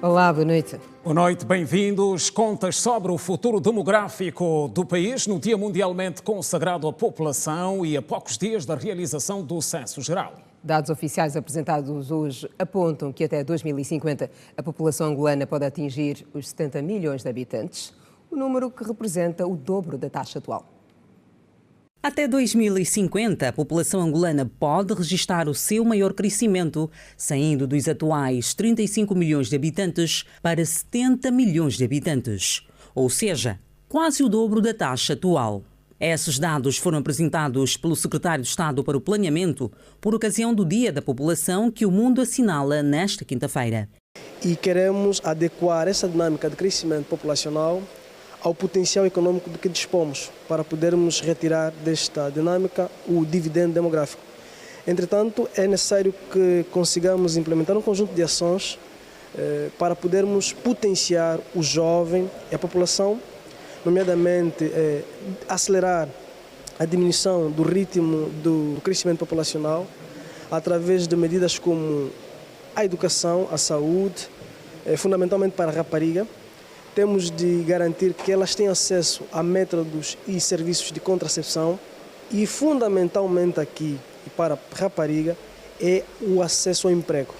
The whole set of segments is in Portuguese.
Olá, boa noite. Boa noite, bem-vindos. Contas sobre o futuro demográfico do país no Dia Mundialmente consagrado à população e a poucos dias da realização do Censo Geral. Dados oficiais apresentados hoje apontam que até 2050 a população angolana pode atingir os 70 milhões de habitantes, o número que representa o dobro da taxa atual. Até 2050, a população angolana pode registrar o seu maior crescimento, saindo dos atuais 35 milhões de habitantes para 70 milhões de habitantes, ou seja, quase o dobro da taxa atual. Esses dados foram apresentados pelo secretário de Estado para o Planeamento por ocasião do Dia da População que o mundo assinala nesta quinta-feira. E queremos adequar essa dinâmica de crescimento populacional ao potencial econômico de que dispomos para podermos retirar desta dinâmica o dividendo demográfico. Entretanto, é necessário que consigamos implementar um conjunto de ações para podermos potenciar o jovem e a população, nomeadamente acelerar a diminuição do ritmo do crescimento populacional através de medidas como a educação, a saúde, fundamentalmente para a rapariga. Temos de garantir que elas tenham acesso a métodos e serviços de contracepção e, fundamentalmente aqui, e para a rapariga, é o acesso ao emprego.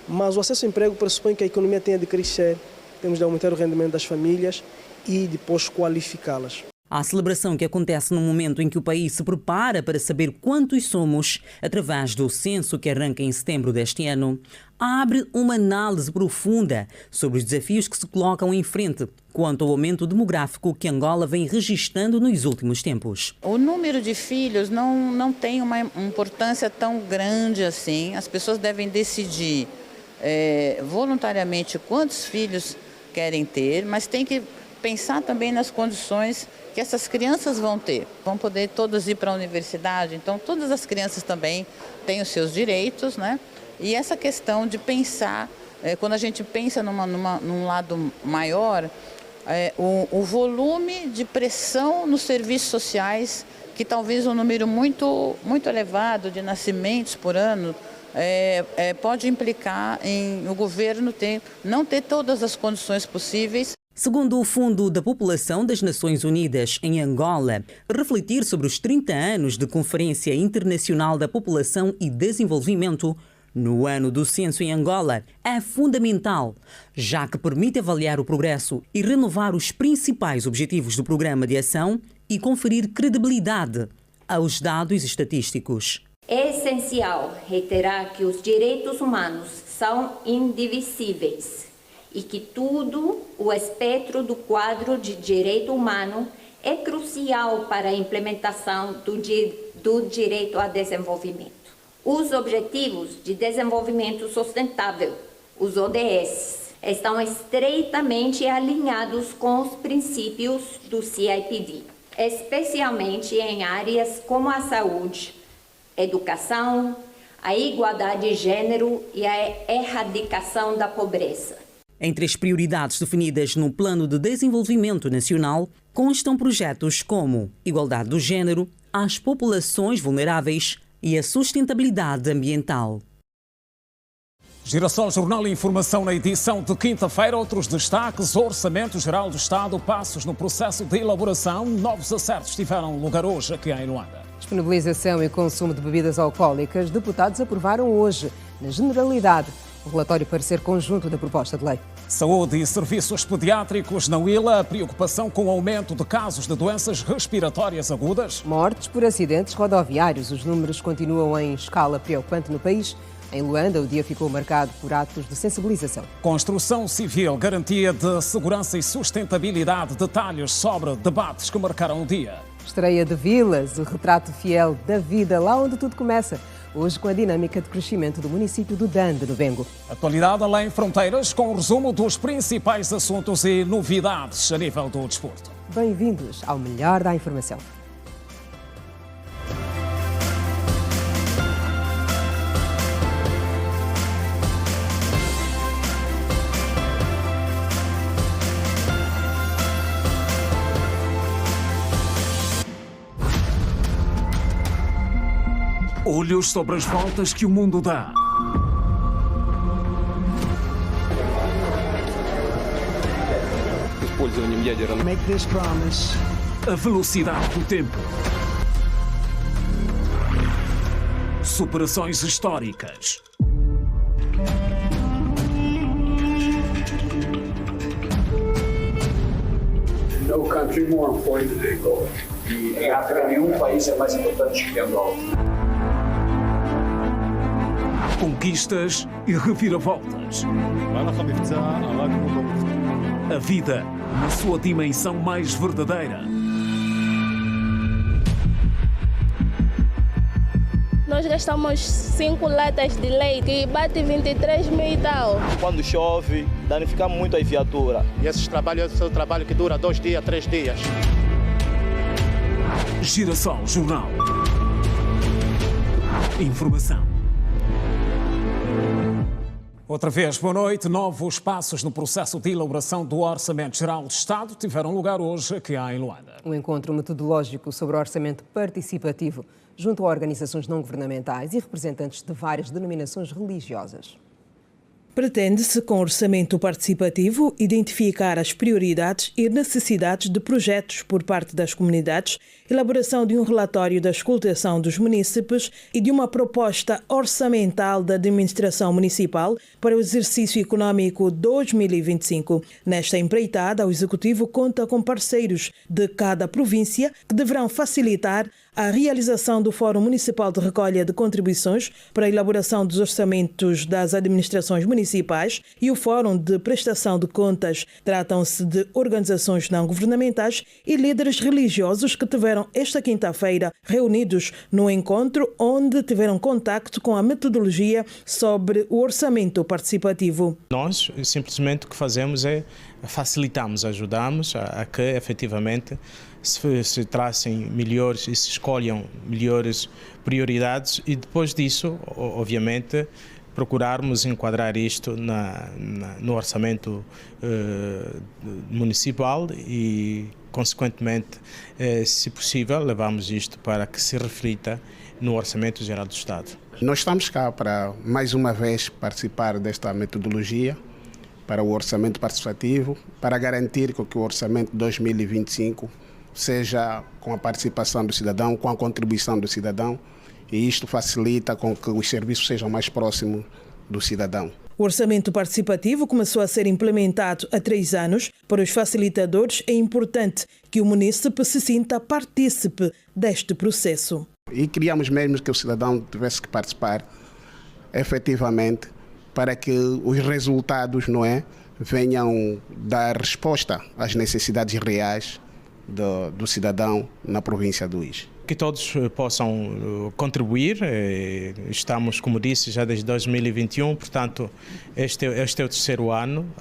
Mas o acesso ao emprego pressupõe que a economia tenha de crescer, temos de aumentar o rendimento das famílias e depois qualificá-las. A celebração que acontece no momento em que o país se prepara para saber quantos somos, através do censo que arranca em setembro deste ano, abre uma análise profunda sobre os desafios que se colocam em frente quanto ao aumento demográfico que Angola vem registrando nos últimos tempos. O número de filhos não tem uma importância tão grande assim. As pessoas devem decidir voluntariamente quantos filhos querem ter, mas tem que pensar também nas condições que essas crianças vão ter. Vão poder todas ir para a universidade, então todas as crianças também têm os seus direitos, né? E essa questão de pensar, quando a gente pensa num lado maior, o volume de pressão nos serviços sociais, que talvez um número muito elevado de nascimentos por ano, pode implicar em o governo não ter todas as condições possíveis. Segundo o Fundo da População das Nações Unidas em Angola, refletir sobre os 30 anos de Conferência Internacional da População e Desenvolvimento no ano do censo em Angola é fundamental, já que permite avaliar o progresso e renovar os principais objetivos do programa de ação e conferir credibilidade aos dados estatísticos. É essencial reiterar que os direitos humanos são indivisíveis e que todo o espectro do quadro de direito humano é crucial para a implementação do direito ao desenvolvimento. Os Objetivos de Desenvolvimento Sustentável, os ODS, estão estreitamente alinhados com os princípios do CIPD, especialmente em áreas como a saúde, educação, a igualdade de gênero e a erradicação da pobreza. Entre as prioridades definidas no Plano de Desenvolvimento Nacional constam projetos como igualdade do género, as populações vulneráveis e a sustentabilidade ambiental. Girassol Jornal e Informação na edição de quinta-feira. Outros destaques: Orçamento Geral do Estado, passos no processo de elaboração, novos acertos tiveram lugar hoje aqui em Luanda. Disponibilização e consumo de bebidas alcoólicas, deputados aprovaram hoje, na generalidade, o relatório parecer conjunto da proposta de lei. Saúde e serviços pediátricos na Huila, a preocupação com o aumento de casos de doenças respiratórias agudas. Mortes por acidentes rodoviários. Os números continuam em escala preocupante no país. Em Luanda, o dia ficou marcado por atos de sensibilização. Construção civil, garantia de segurança e sustentabilidade. Detalhes sobre debates que marcaram o dia. Estreia de Vilas, o retrato fiel da vida lá onde tudo começa. Hoje com a dinâmica de crescimento do município do Dande, no Bengo. Atualidade além fronteiras, com o resumo dos principais assuntos e novidades a nível do desporto. Bem-vindos ao melhor da informação. Olhos sobre as voltas que o mundo dá. Make this promise. A velocidade do tempo. Superações históricas. No country more important than Angola. E em África nenhum país é mais importante que Angola. Conquistas e reviravoltas. A vida na sua dimensão mais verdadeira. Nós gastamos 5 latas de leite, que bate 23 mil e tal. Quando chove, danifica muito a viatura. E esses trabalhos são trabalho que dura 2 dias, 3 dias. Girassol Jornal. Informação. Outra vez, boa noite. Novos passos no processo de elaboração do Orçamento Geral do Estado tiveram lugar hoje aqui em Luanda. Um encontro metodológico sobre o orçamento participativo junto a organizações não governamentais e representantes de várias denominações religiosas. Pretende-se, com orçamento participativo, identificar as prioridades e necessidades de projetos por parte das comunidades, elaboração de um relatório da escutação dos munícipes e de uma proposta orçamental da administração municipal para o exercício econômico 2025. Nesta empreitada, o Executivo conta com parceiros de cada província que deverão facilitar a realização do Fórum Municipal de Recolha de Contribuições para a elaboração dos orçamentos das administrações municipais e o Fórum de Prestação de Contas. Tratam-se de organizações não governamentais e líderes religiosos que tiveram esta quinta-feira reunidos no encontro onde tiveram contacto com a metodologia sobre o orçamento participativo. Nós simplesmente o que fazemos é facilitamos, ajudamos a que efetivamente se tracem melhores e se escolham melhores prioridades e depois disso, obviamente, procurarmos enquadrar isto no orçamento municipal e, consequentemente, se possível, levamos isto para que se reflita no Orçamento Geral do Estado. Nós estamos cá para, mais uma vez, participar desta metodologia para o orçamento participativo, para garantir que o orçamento 2025 seja com a participação do cidadão, com a contribuição do cidadão, e isto facilita com que os serviços sejam mais próximos do cidadão. O orçamento participativo começou a ser implementado há 3 anos. Para os facilitadores, é importante que o munícipe se sinta partícipe deste processo. E queríamos mesmo que o cidadão tivesse que participar efetivamente para que os resultados, venham dar resposta às necessidades reais do cidadão na província do Ije. Que todos possam contribuir. Estamos, como disse, já desde 2021, portanto, este é o 3º ano.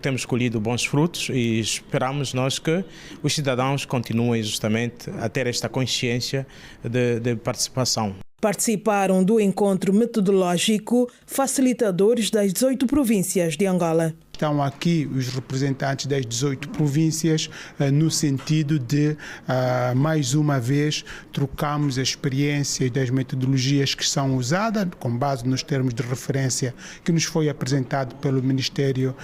Temos colhido bons frutos e esperamos nós que os cidadãos continuem justamente a ter esta consciência de participação. Participaram do encontro metodológico facilitadores das 18 províncias de Angola. Estão aqui os representantes das 18 províncias no sentido de, mais uma vez, trocarmos as experiências das metodologias que são usadas, com base nos termos de referência que nos foi apresentado pelo Ministério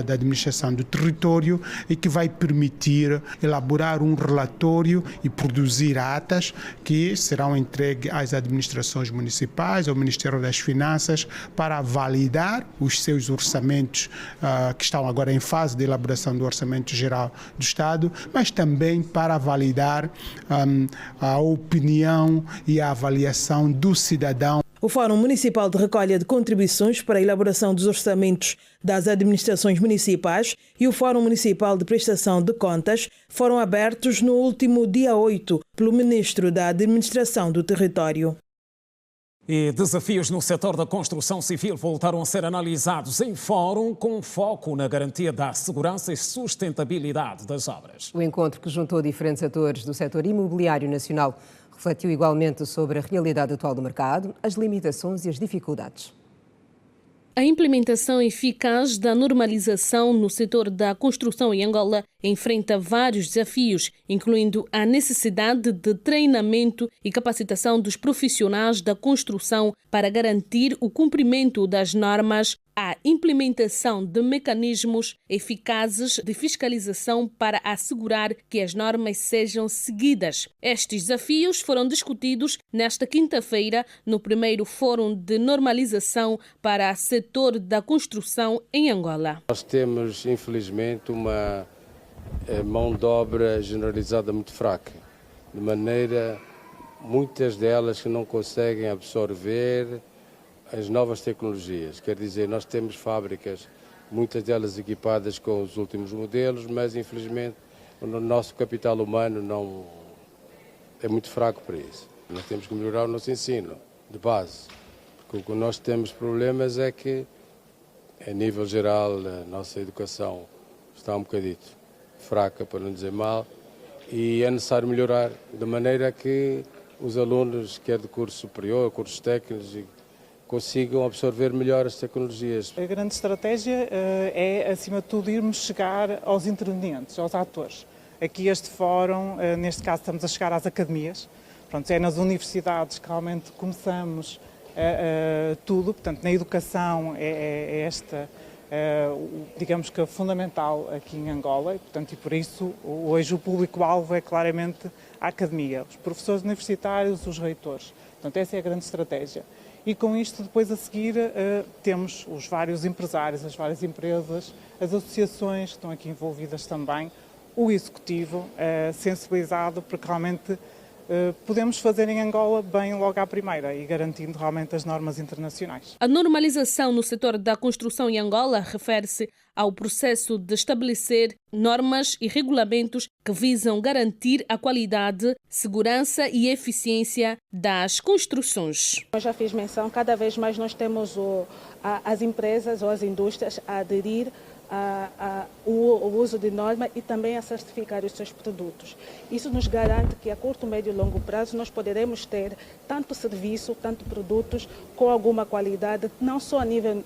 da Administração do Território e que vai permitir elaborar um relatório e produzir atas que serão entregues às administrações municipais, ao Ministério das Finanças, para validar os seus orçamentos que estão agora em fase de elaboração do Orçamento Geral do Estado, mas também para validar a opinião e a avaliação do cidadão. O Fórum Municipal de Recolha de Contribuições para a elaboração dos orçamentos das administrações municipais e o Fórum Municipal de Prestação de Contas foram abertos no último dia 8 pelo Ministro da Administração do Território. E desafios no setor da construção civil voltaram a ser analisados em fórum com foco na garantia da segurança e sustentabilidade das obras. O encontro, que juntou diferentes atores do setor imobiliário nacional, refletiu igualmente sobre a realidade atual do mercado, as limitações e as dificuldades. A implementação eficaz da normalização no setor da construção em Angola enfrenta vários desafios, incluindo a necessidade de treinamento e capacitação dos profissionais da construção para garantir o cumprimento das normas à implementação de mecanismos eficazes de fiscalização para assegurar que as normas sejam seguidas. Estes desafios foram discutidos nesta quinta-feira no primeiro Fórum de Normalização para o setor da construção em Angola. Nós temos, infelizmente, uma mão de obra generalizada muito fraca, de maneira muitas delas que não conseguem absorver as novas tecnologias. Quer dizer, nós temos fábricas, muitas delas equipadas com os últimos modelos, mas infelizmente o nosso capital humano não é muito fraco para isso. Nós temos que melhorar o nosso ensino de base, porque o que nós temos problemas é que, a nível geral, a nossa educação está um bocadito fraca, para não dizer mal, e é necessário melhorar de maneira que os alunos, quer de curso superior, cursos técnicos, consigam absorver melhor as tecnologias. A grande estratégia é, acima de tudo, irmos chegar aos intervenientes, aos atores. Aqui este fórum, neste caso estamos a chegar às academias, pronto, é nas universidades que realmente começamos tudo, portanto na educação é esta, digamos que fundamental aqui em Angola, e por isso hoje o público-alvo é claramente a academia, os professores universitários, os reitores. Portanto, essa é a grande estratégia. E com isto, depois a seguir, temos os vários empresários, as várias empresas, as associações que estão aqui envolvidas também, o executivo sensibilizado para que realmente podemos fazer em Angola bem logo à primeira e garantindo realmente as normas internacionais. A normalização no setor da construção em Angola refere-se ao processo de estabelecer normas e regulamentos que visam garantir a qualidade, segurança e eficiência das construções. Eu já fiz menção, cada vez mais nós temos as empresas ou as indústrias a aderir o uso de norma e também a certificar os seus produtos. Isso nos garante que a curto, médio e longo prazo nós poderemos ter tanto serviço, tanto produtos com alguma qualidade, não só a nível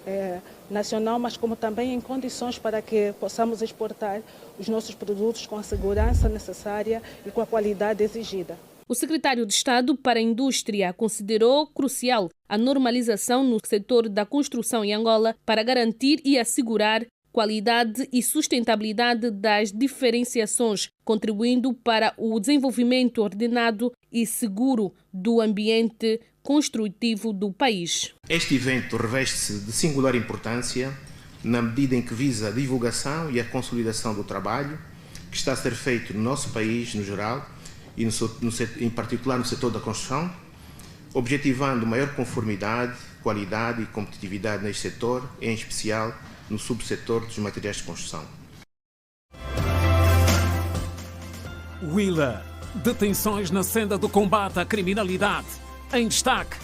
nacional, mas como também em condições para que possamos exportar os nossos produtos com a segurança necessária e com a qualidade exigida. O secretário de Estado para a Indústria considerou crucial a normalização no setor da construção em Angola para garantir e assegurar qualidade e sustentabilidade das diferenciações, contribuindo para o desenvolvimento ordenado e seguro do ambiente construtivo do país. Este evento reveste-se de singular importância na medida em que visa a divulgação e a consolidação do trabalho que está a ser feito no nosso país, no geral, e em particular no setor da construção, objetivando maior conformidade, qualidade e competitividade neste setor, em especial no subsetor dos materiais de construção. Willa, detenções na senda do combate à criminalidade. Em destaque.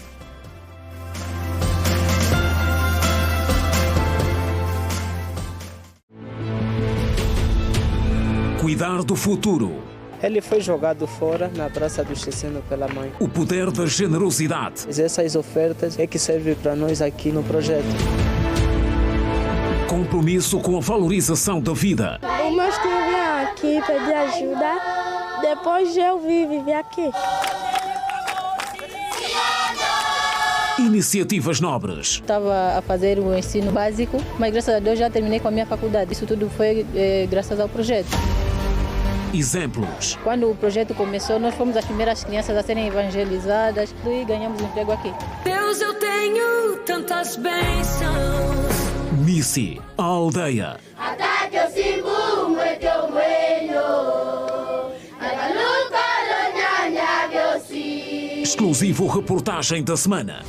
Cuidar do futuro. Ele foi jogado fora na Praça do Checeno pela mãe. O poder da generosidade. Essas ofertas é que servem para nós aqui no projeto. Compromisso com a valorização da vida. O meu tio vinha aqui pedir ajuda, depois eu vivi aqui. Iniciativas nobres. Estava a fazer o ensino básico, mas graças a Deus já terminei com a minha faculdade. Isso tudo foi graças ao projeto. Exemplos. Quando o projeto começou, nós fomos as primeiras crianças a serem evangelizadas e ganhamos emprego aqui. Deus, eu tenho tantas bênçãos. Missy, a aldeia. Exclusivo reportagem da semana.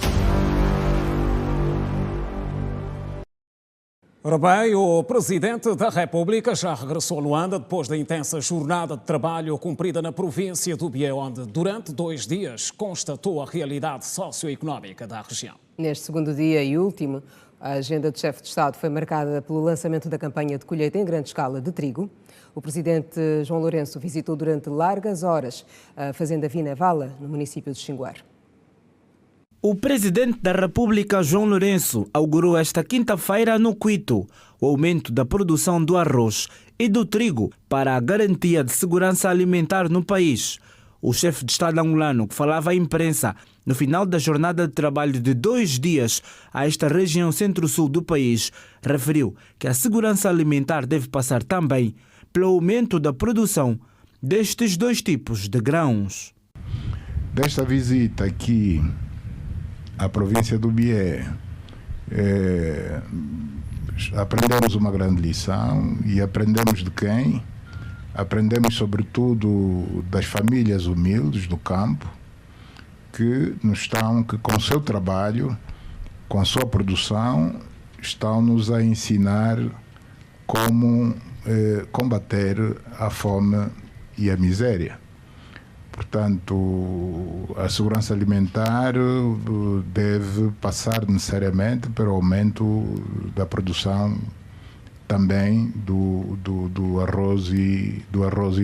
Ora bem, o Presidente da República já regressou a Luanda depois da intensa jornada de trabalho cumprida na província do Bié, onde durante 2 dias constatou a realidade socioeconómica da região. Neste segundo dia e último, a agenda do chefe de Estado foi marcada pelo lançamento da campanha de colheita em grande escala de trigo. O Presidente João Lourenço visitou durante largas horas a fazenda Vinavala, no município de Xinguar. O Presidente da República, João Lourenço, augurou esta quinta-feira no Quito o aumento da produção do arroz e do trigo para a garantia de segurança alimentar no país. O chefe de Estado angolano, que falava à imprensa No final da jornada de trabalho de 2 dias a esta região centro-sul do país, referiu que a segurança alimentar deve passar também pelo aumento da produção destes 2 tipos de grãos. Desta visita aqui à província do Bié, aprendemos uma grande lição e aprendemos de quem? Aprendemos sobretudo das famílias humildes do campo que com o seu trabalho, com a sua produção, estão-nos a ensinar como combater a fome e a miséria. Portanto, a segurança alimentar deve passar necessariamente pelo aumento da produção também do arroz e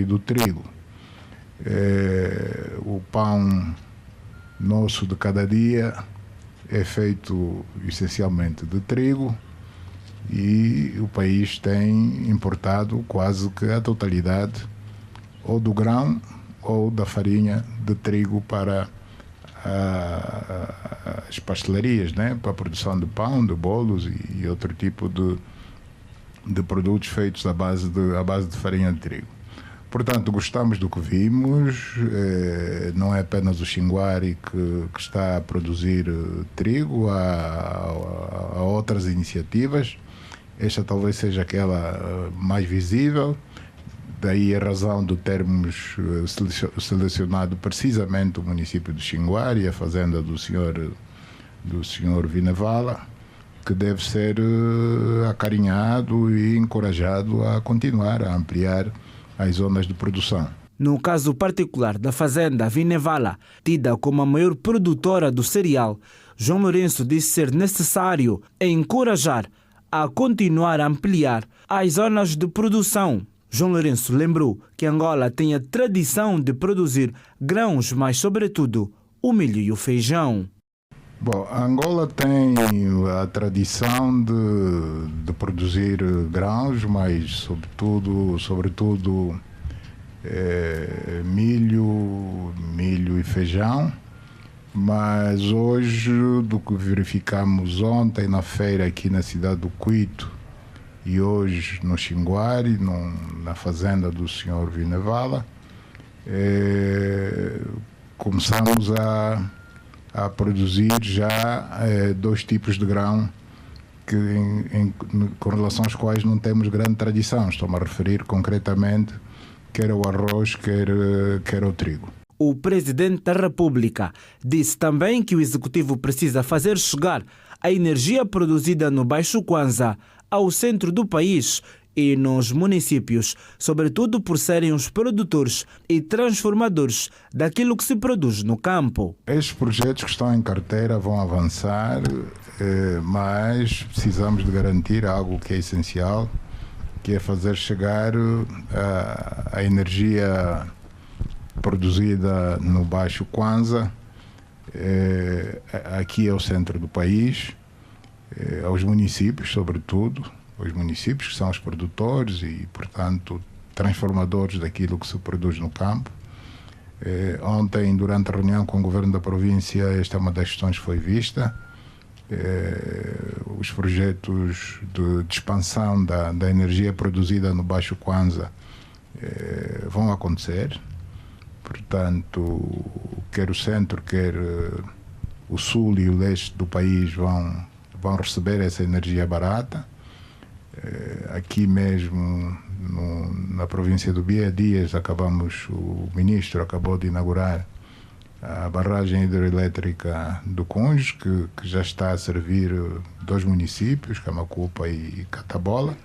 do trigo. O pão nosso de cada dia é feito essencialmente de trigo e o país tem importado quase que a totalidade ou do grão ou da farinha de trigo para as pastelarias, né? Para a produção de pão, de bolos e outro tipo de produtos feitos à base de farinha de trigo. Portanto, gostamos do que vimos, não é apenas o Xinguari que está a produzir trigo, há outras iniciativas, esta talvez seja aquela mais visível, daí a razão de termos selecionado precisamente o município de Xinguari, a fazenda do senhor Vinevala, que deve ser acarinhado e encorajado a continuar a ampliar as zonas de produção. No caso particular da fazenda Vinevala, tida como a maior produtora do cereal, João Lourenço disse ser necessário encorajar a continuar a ampliar as zonas de produção. João Lourenço lembrou que Angola tem a tradição de produzir grãos, mas sobretudo o milho e o feijão. Bom, a Angola tem a tradição de produzir grãos, mas sobretudo milho e feijão. Mas hoje, do que verificamos ontem na feira aqui na cidade do Cuito e hoje no Xinguari, na fazenda do senhor Vinevala, começamos a produzir já 2 tipos de grão com relação aos quais não temos grande tradição. Estou-me a referir concretamente quer ao arroz, quer ao trigo. O presidente da República disse também que o executivo precisa fazer chegar a energia produzida no Baixo Kwanza ao centro do país e nos municípios, sobretudo por serem os produtores e transformadores daquilo que se produz no campo. Estes projetos que estão em carteira vão avançar, mas precisamos de garantir algo que é essencial, que é fazer chegar a energia produzida no Baixo Kwanza, aqui ao centro do país, aos municípios, sobretudo, os municípios que são os produtores e, portanto, transformadores daquilo que se produz no campo. Ontem, durante a reunião com o governo da província, esta é uma das questões que foi vista. Os projetos de expansão da energia produzida no Baixo Kwanza vão acontecer. Portanto, quer o centro, quer o sul e o leste do país vão receber essa energia barata. Aqui mesmo na província do Bié, o ministro acabou de inaugurar a barragem hidroelétrica do Cunge, que já está a servir 2 municípios, Camacupa e Catabola.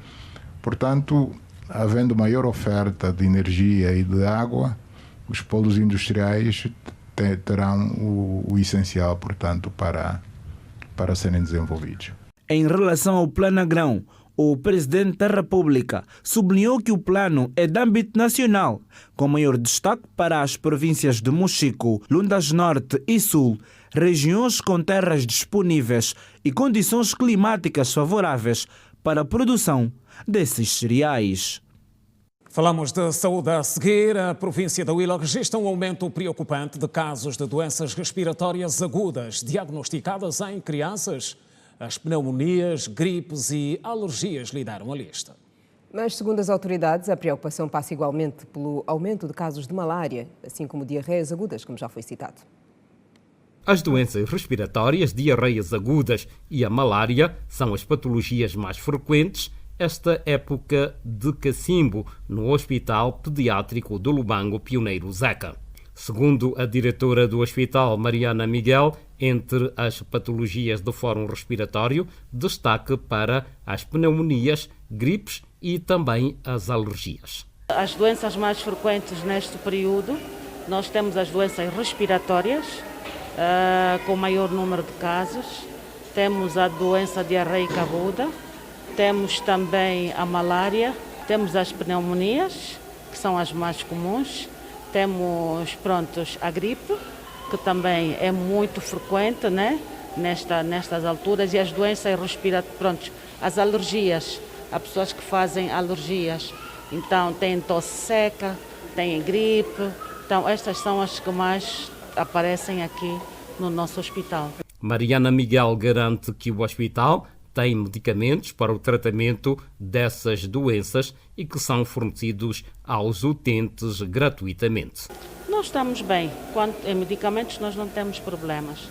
Portanto, havendo maior oferta de energia e de água, os polos industriais terão o essencial, portanto, para serem desenvolvidos. Em relação ao Plano Grão, o presidente da República sublinhou que o plano é de âmbito nacional, com maior destaque para as províncias de Mochico, Lundas Norte e Sul, regiões com terras disponíveis e condições climáticas favoráveis para a produção desses cereais. Falamos de saúde a seguir. A província da Huila registra um aumento preocupante de casos de doenças respiratórias agudas diagnosticadas em crianças. As pneumonias, gripes e alergias lideram a lista. Mas, segundo as autoridades, a preocupação passa igualmente pelo aumento de casos de malária, assim como diarreias agudas, como já foi citado. As doenças respiratórias, diarreias agudas e a malária são as patologias mais frequentes esta época de cacimbo no Hospital Pediátrico do Lubango Pioneiro Zeca. Segundo a diretora do hospital, Mariana Miguel, entre as patologias do fórum respiratório, destaque para as pneumonias, gripes e também as alergias. As doenças mais frequentes neste período, nós temos as doenças respiratórias, com maior número de casos, temos a doença diarreica aguda, temos também a malária, temos as pneumonias, que são as mais comuns, temos a gripe, que também é muito frequente, né? Nestas alturas, e as doenças respiratórias, as alergias, há pessoas que fazem alergias, então têm tosse seca, têm gripe, então estas são as que mais aparecem aqui no nosso hospital. Mariana Miguel garante que o hospital tem medicamentos para o tratamento dessas doenças e que são fornecidos aos utentes gratuitamente. Nós estamos bem. Quanto a medicamentos, nós não temos problemas.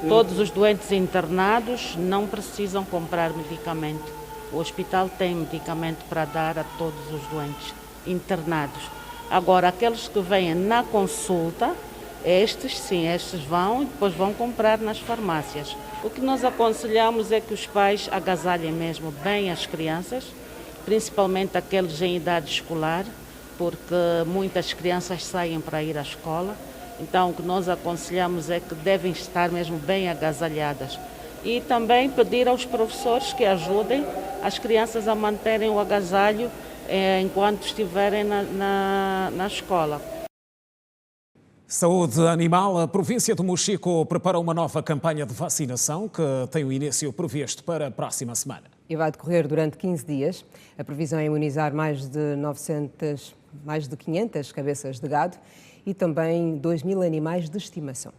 Todos os doentes internados não precisam comprar medicamento. O hospital tem medicamento para dar a todos os doentes internados. Agora, aqueles que vêm na consulta, estes vão e depois vão comprar nas farmácias. O que nós aconselhamos é que os pais agasalhem mesmo bem as crianças, principalmente aqueles em idade escolar, porque muitas crianças saem para ir à escola. Então, o que nós aconselhamos é que devem estar mesmo bem agasalhadas. E também pedir aos professores que ajudem as crianças a manterem o agasalho enquanto estiverem na escola. Saúde animal. A província do Mochico prepara uma nova campanha de vacinação que tem o início previsto para a próxima semana. E vai decorrer durante 15 dias. A previsão é imunizar mais de 500 cabeças de gado e também 2.000 animais de estimação.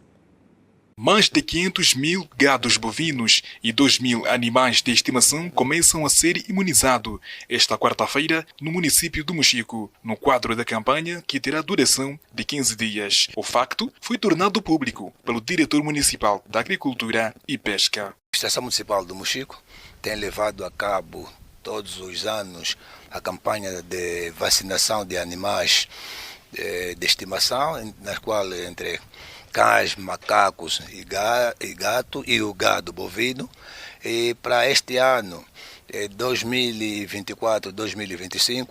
Mais de 500.000 gados bovinos e 2.000 animais de estimação começam a ser imunizados esta quarta-feira no município do Mochico, no quadro da campanha que terá duração de 15 dias. O facto foi tornado público pelo diretor municipal da Agricultura e Pesca. A Administração Municipal do Mochico tem levado a cabo todos os anos a campanha de vacinação de animais de estimação, na qual entre cães, macacos e gato e o gado bovino. E para este ano, 2024-2025,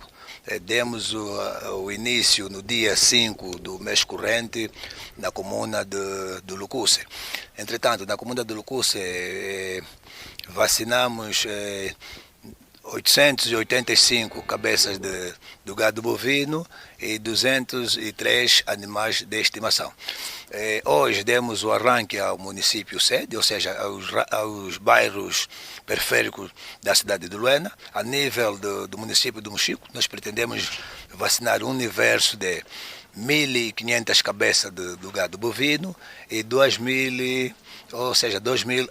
demos o início no dia 5 do mês corrente na comuna de Lucuse. Entretanto, na comuna de Lucuse vacinamos 885 cabeças do gado bovino e 203 animais de estimação. Hoje demos o arranque ao município sede, ou seja, aos bairros periféricos da cidade de Luena. A nível do município do Mochico, nós pretendemos vacinar um universo de 1.500 cabeças do gado bovino e 2.000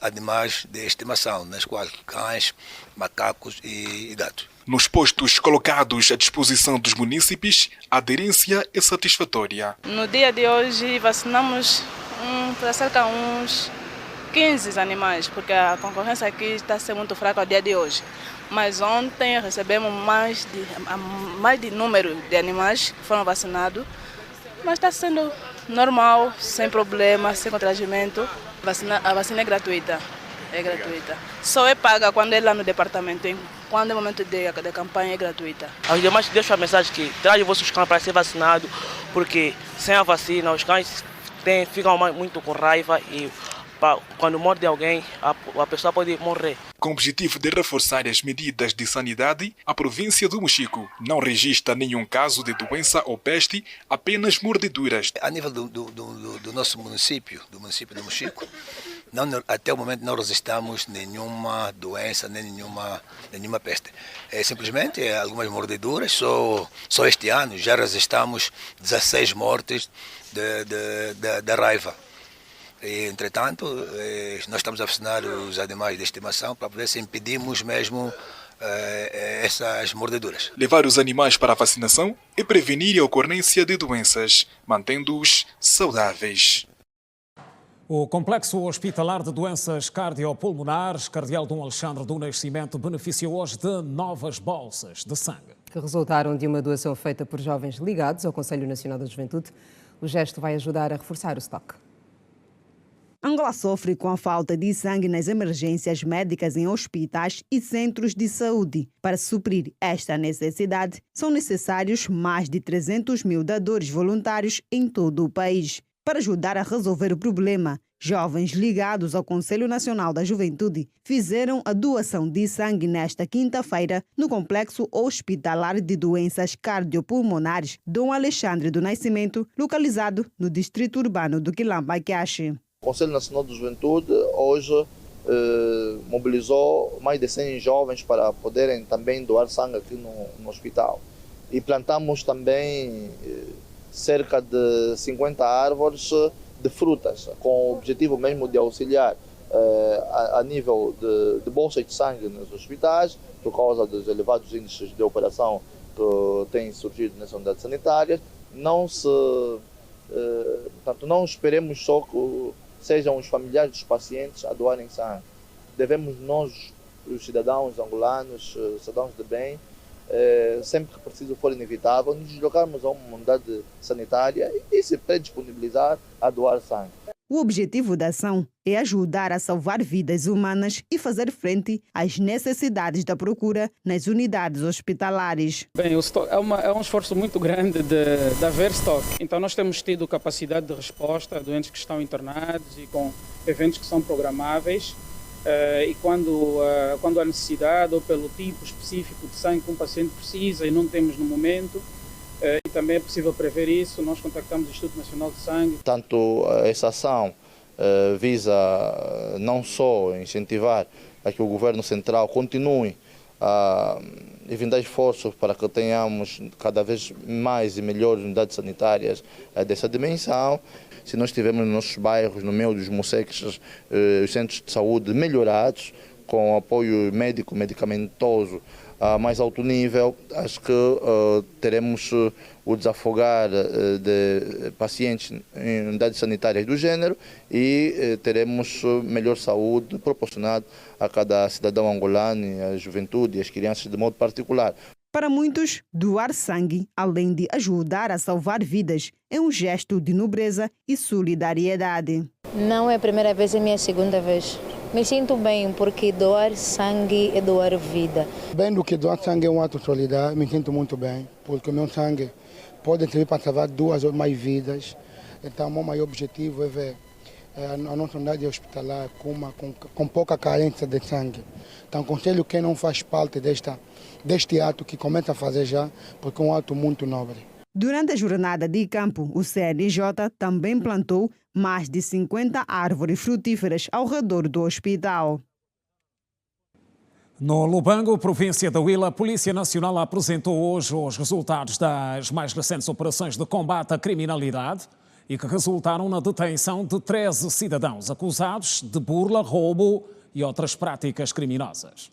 animais de estimação, nas quais cães, macacos e gatos. Nos postos colocados à disposição dos munícipes, a aderência é satisfatória. No dia de hoje vacinamos para cerca de uns 15 animais, porque a concorrência aqui está a ser muito fraca ao dia de hoje. Mas ontem recebemos mais de número de animais que foram vacinados, mas está sendo normal, sem problema, sem constrangimento. A vacina é gratuita. Só é paga quando é lá no departamento. Quando é momento de campanha é gratuita. Aos demais deixo a mensagem que traz vossos cães para ser vacinados, porque sem a vacina os cães ficam muito com raiva e quando morde alguém a pessoa pode morrer. Com o objetivo de reforçar as medidas de sanidade, a província do Mochico não registra nenhum caso de doença ou peste, apenas mordeduras. A nível do nosso município, do município do Mochico, até o momento não registramos nenhuma doença, nem nenhuma peste. Simplesmente algumas mordeduras, só este ano já registramos 16 mortes da raiva. E, entretanto, nós estamos a vacinar os animais de estimação para ver se impedimos mesmo essas mordeduras. Levar os animais para a vacinação e prevenir a ocorrência de doenças, mantendo-os saudáveis. O Complexo Hospitalar de Doenças Cardiopulmonares, Cardeal Dom Alexandre do Nascimento, beneficiou hoje de novas bolsas de sangue. Que resultaram de uma doação feita por jovens ligados ao Conselho Nacional da Juventude. O gesto vai ajudar a reforçar o estoque. Angola sofre com a falta de sangue nas emergências médicas em hospitais e centros de saúde. Para suprir esta necessidade, são necessários mais de 300 mil dadores voluntários em todo o país. Para ajudar a resolver o problema, jovens ligados ao Conselho Nacional da Juventude fizeram a doação de sangue nesta quinta-feira no Complexo Hospitalar de Doenças Cardiopulmonares Dom Alexandre do Nascimento, localizado no distrito urbano do Quilamba-Quiaxe. O Conselho Nacional da Juventude hoje mobilizou mais de 100 jovens para poderem também doar sangue aqui no hospital. E plantamos também cerca de 50 árvores de frutas, com o objetivo mesmo de auxiliar a nível de bolsas de sangue nos hospitais, por causa dos elevados índices de operação que têm surgido nas unidades sanitárias. Portanto, não esperemos só que sejam os familiares dos pacientes a doarem sangue. Devemos nós, os cidadãos angolanos, cidadãos de bem, sempre que preciso for inevitável, nos deslocarmos a uma unidade sanitária e se predisponibilizar a doar sangue. O objetivo da ação é ajudar a salvar vidas humanas e fazer frente às necessidades da procura nas unidades hospitalares. Bem, o estoque é um esforço muito grande de haver estoque. Então nós temos tido capacidade de resposta a doentes que estão internados e com eventos que são programáveis. E quando há necessidade ou pelo tipo específico de sangue que um paciente precisa e não temos no momento, e também é possível prever isso, nós contactamos o Instituto Nacional de Sangue. Tanto essa ação visa não só incentivar a que o Governo Central continue a evitar esforços para que tenhamos cada vez mais e melhores unidades sanitárias dessa dimensão. Se nós tivermos nos nossos bairros, no meio dos MUSECs, os centros de saúde melhorados, com apoio médico, medicamentoso a mais alto nível, acho que teremos o desafogar de pacientes em unidades sanitárias do género e teremos melhor saúde proporcionada a cada cidadão angolano, a juventude e as crianças de modo particular. Para muitos, doar sangue, além de ajudar a salvar vidas, é um gesto de nobreza e solidariedade. Não é a primeira vez, é a minha segunda vez. Me sinto bem, porque doar sangue é doar vida. Bem do que doar sangue é um ato solidário, me sinto muito bem, porque o meu sangue pode servir para salvar 2 ou mais vidas. Então, o meu maior objetivo é ver a nossa unidade hospitalar com pouca carência de sangue. Então, aconselho quem não faz parte deste ato que começa a fazer já, porque é um ato muito nobre. Durante a jornada de campo, o CNJ também plantou mais de 50 árvores frutíferas ao redor do hospital. No Lubango, província da Huila, a Polícia Nacional apresentou hoje os resultados das mais recentes operações de combate à criminalidade e que resultaram na detenção de 13 cidadãos acusados de burla, roubo e outras práticas criminosas.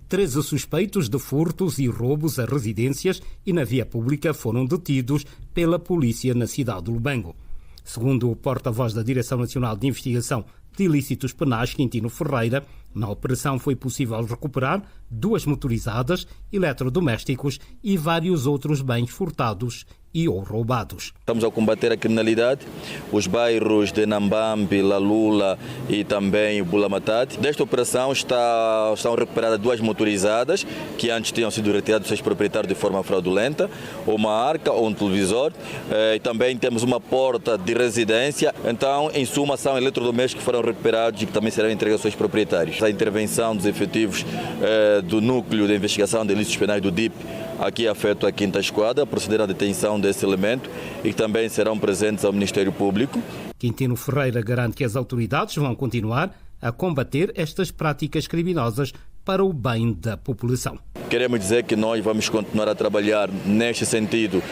13 suspeitos de furtos e roubos a residências e na via pública foram detidos pela polícia na cidade de Lubango. Segundo o porta-voz da Direção Nacional de Investigação de Ilícitos Penais, Quintino Ferreira, na operação foi possível recuperar 2 motorizadas, eletrodomésticos e vários outros bens furtados e ou roubados. Estamos a combater a criminalidade, os bairros de Nambambi, Lalula e também Bulamatati. Desta operação estão recuperadas 2 motorizadas que antes tinham sido retiradas dos seus proprietários de forma fraudulenta, uma arca ou um televisor, e também temos uma porta de residência. Então, em suma, são eletrodomésticos que foram recuperados e que também serão entregues aos seus proprietários. A intervenção dos efetivos do Núcleo de Investigação de Ilícitos Penais do DIP aqui afeto a 5ª Esquadra, procederam à detenção desse elemento e que também serão presentes ao Ministério Público. Quintino Ferreira garante que as autoridades vão continuar a combater estas práticas criminosas para o bem da população. Queremos dizer que nós vamos continuar a trabalhar neste sentido,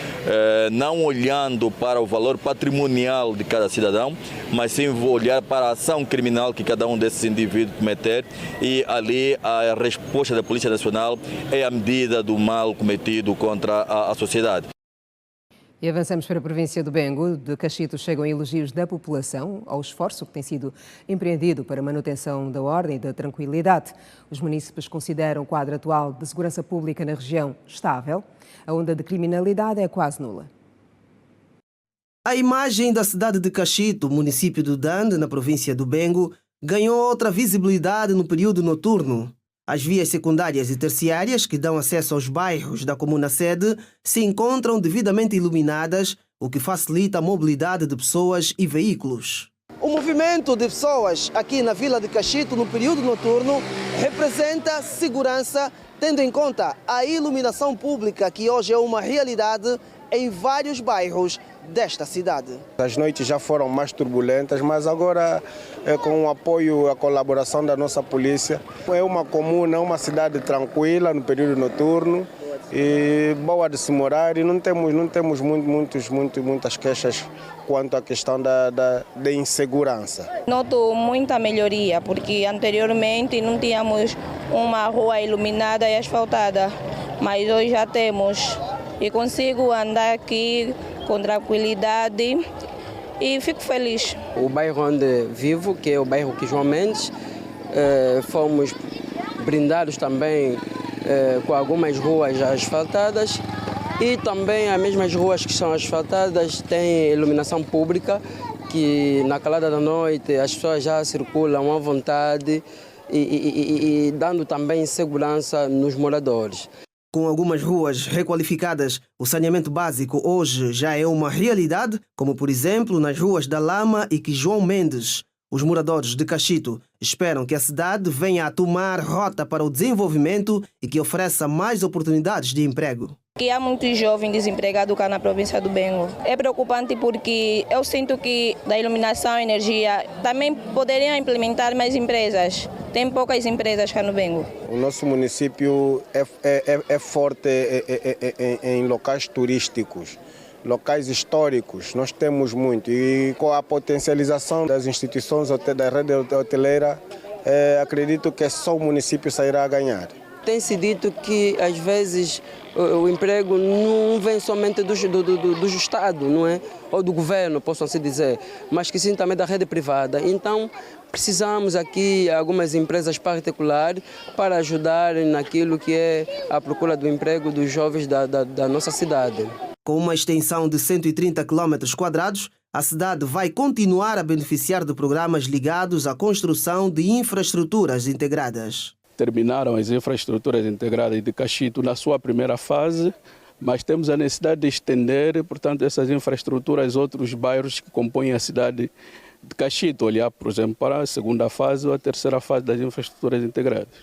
não olhando para o valor patrimonial de cada cidadão, mas sim olhar para a ação criminal que cada um desses indivíduos cometer, e ali a resposta da Polícia Nacional é a medida do mal cometido contra a sociedade. E avançamos para a província do Bengo. De Cachito chegam elogios da população ao esforço que tem sido empreendido para a manutenção da ordem e da tranquilidade. Os munícipes consideram o quadro atual de segurança pública na região estável. A onda de criminalidade é quase nula. A imagem da cidade de Cachito, município do Dande, na província do Bengo, ganhou outra visibilidade no período noturno. As vias secundárias e terciárias que dão acesso aos bairros da comuna sede se encontram devidamente iluminadas, o que facilita a mobilidade de pessoas e veículos. O movimento de pessoas aqui na vila de Cachito no período noturno representa segurança, tendo em conta a iluminação pública que hoje é uma realidade em vários bairros desta cidade. As noites já foram mais turbulentas, mas agora, com o apoio e a colaboração da nossa polícia, é uma comuna, uma cidade tranquila no período noturno e boa de se morar, e não temos muitas queixas quanto à questão da insegurança. Noto muita melhoria, porque anteriormente não tínhamos uma rua iluminada e asfaltada, mas hoje já temos. E consigo andar aqui com tranquilidade e fico feliz. O bairro onde vivo, que é o bairro João Mendes, fomos brindados também com algumas ruas asfaltadas, e também as mesmas ruas que são asfaltadas têm iluminação pública, que na calada da noite as pessoas já circulam à vontade e dando também segurança nos moradores. Com algumas ruas requalificadas, o saneamento básico hoje já é uma realidade, como por exemplo nas ruas da Lama e João Mendes. Os moradores de Cachito esperam que a cidade venha a tomar rota para o desenvolvimento e que ofereça mais oportunidades de emprego. Que há muitos jovens desempregados cá na província do Bengo. É preocupante porque eu sinto que da iluminação e energia também poderiam implementar mais empresas. Tem poucas empresas cá no Bengo. O nosso município é forte em locais turísticos, locais históricos. Nós temos muito, e com a potencialização das instituições da rede hoteleira, acredito que só o município sairá a ganhar. Tem-se dito que, às vezes, o emprego não vem somente do Estado, não é? Ou do governo, posso assim dizer, mas que sim também da rede privada. Então, precisamos aqui algumas empresas particulares para ajudar naquilo que é a procura do emprego dos jovens da nossa cidade. Com uma extensão de 130 km², a cidade vai continuar a beneficiar de programas ligados à construção de infraestruturas integradas. Terminaram as infraestruturas integradas de Cachito na sua primeira fase, mas temos a necessidade de estender, portanto, essas infraestruturas a outros bairros que compõem a cidade de Cachito, olhar, por exemplo, para a segunda fase ou a terceira fase das infraestruturas integradas.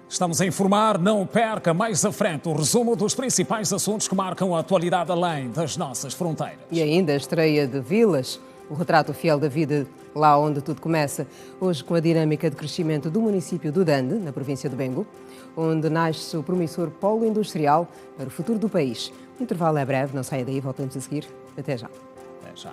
Estamos a informar, não perca mais à frente o resumo dos principais assuntos que marcam a atualidade além das nossas fronteiras. E ainda a estreia de Vilas, o retrato fiel da vida lá onde tudo começa, hoje com a dinâmica de crescimento do município do Dande, na província do Bengo, onde nasce o promissor polo industrial para o futuro do país. O intervalo é breve, não saia daí, voltamos a seguir. Até já. Até já.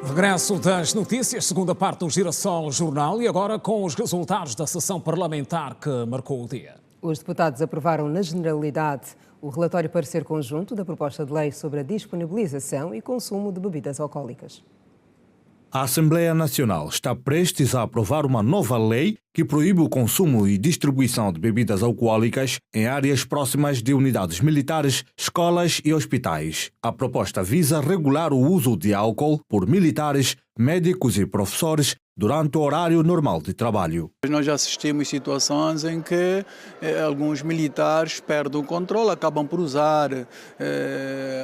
Regresso das notícias, segunda parte do Girassol Jornal, e agora com os resultados da sessão parlamentar que marcou o dia. Os deputados aprovaram na generalidade o relatório parecer conjunto da proposta de lei sobre a disponibilização e consumo de bebidas alcoólicas. A Assembleia Nacional está prestes a aprovar uma nova lei que proíbe o consumo e distribuição de bebidas alcoólicas em áreas próximas de unidades militares, escolas e hospitais. A proposta visa regular o uso de álcool por militares médicos e professores durante o horário normal de trabalho. Nós já assistimos situações em que alguns militares perdem o controle, acabam por usar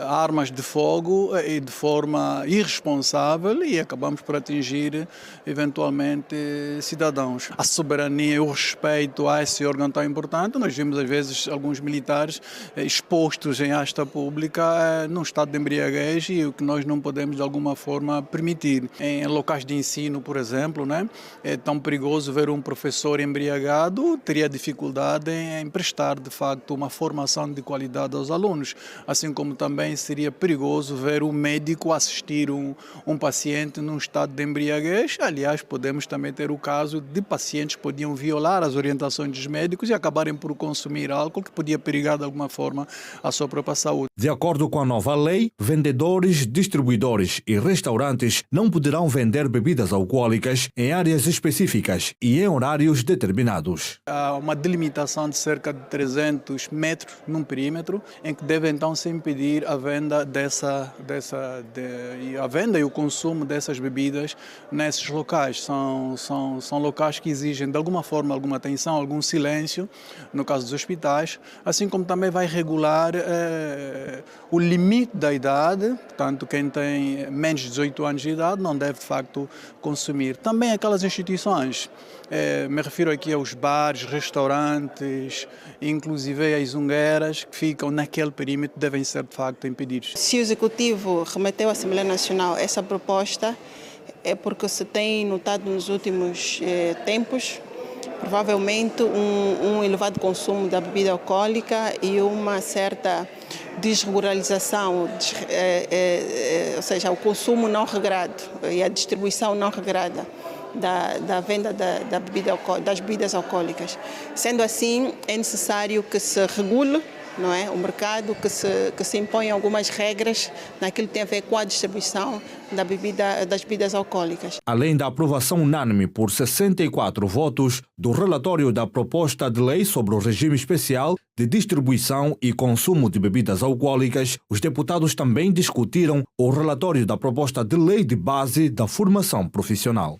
armas de fogo e de forma irresponsável e acabamos por atingir eventualmente cidadãos. A soberania e o respeito a esse órgão tão importante, nós vimos às vezes alguns militares expostos em asta pública num estado de embriaguez e o que nós não podemos de alguma forma permitir. Em locais de ensino, por exemplo, é tão perigoso ver um professor embriagado, teria dificuldade em prestar, de facto, uma formação de qualidade aos alunos. Assim como também seria perigoso ver um médico assistir um paciente num estado de embriaguez. Aliás, podemos também ter o caso de pacientes que podiam violar as orientações dos médicos e acabarem por consumir álcool, que podia perigar de alguma forma a sua própria saúde. De acordo com a nova lei, vendedores, distribuidores e restaurantes não poderão vender bebidas alcoólicas em áreas específicas e em horários determinados. Há uma delimitação de cerca de 300 metros num perímetro, em que deve então se impedir a venda a venda e o consumo dessas bebidas nesses locais. São locais que exigem de alguma forma alguma atenção, algum silêncio, no caso dos hospitais, assim como também vai regular o limite da idade, portanto quem tem menos de 18 anos de idade não deve de facto consumir. Também aquelas instituições, me refiro aqui aos bares, restaurantes, inclusive as zungueiras que ficam naquele perímetro devem ser de facto impedidos. Se o Executivo remeteu à Assembleia Nacional essa proposta, é porque se tem notado nos últimos tempos provavelmente um elevado consumo da bebida alcoólica e uma certa desregularização, ou seja, o consumo não regrado e a distribuição não regrada da venda das bebidas alcoólicas. Sendo assim, é necessário que se regule, não é, o mercado, que se imponham algumas regras naquilo que tem a ver com a distribuição das bebidas alcoólicas. Além da aprovação unânime por 64 votos do relatório da proposta de lei sobre o regime especial de distribuição e consumo de bebidas alcoólicas, os deputados também discutiram o relatório da proposta de lei de base da formação profissional.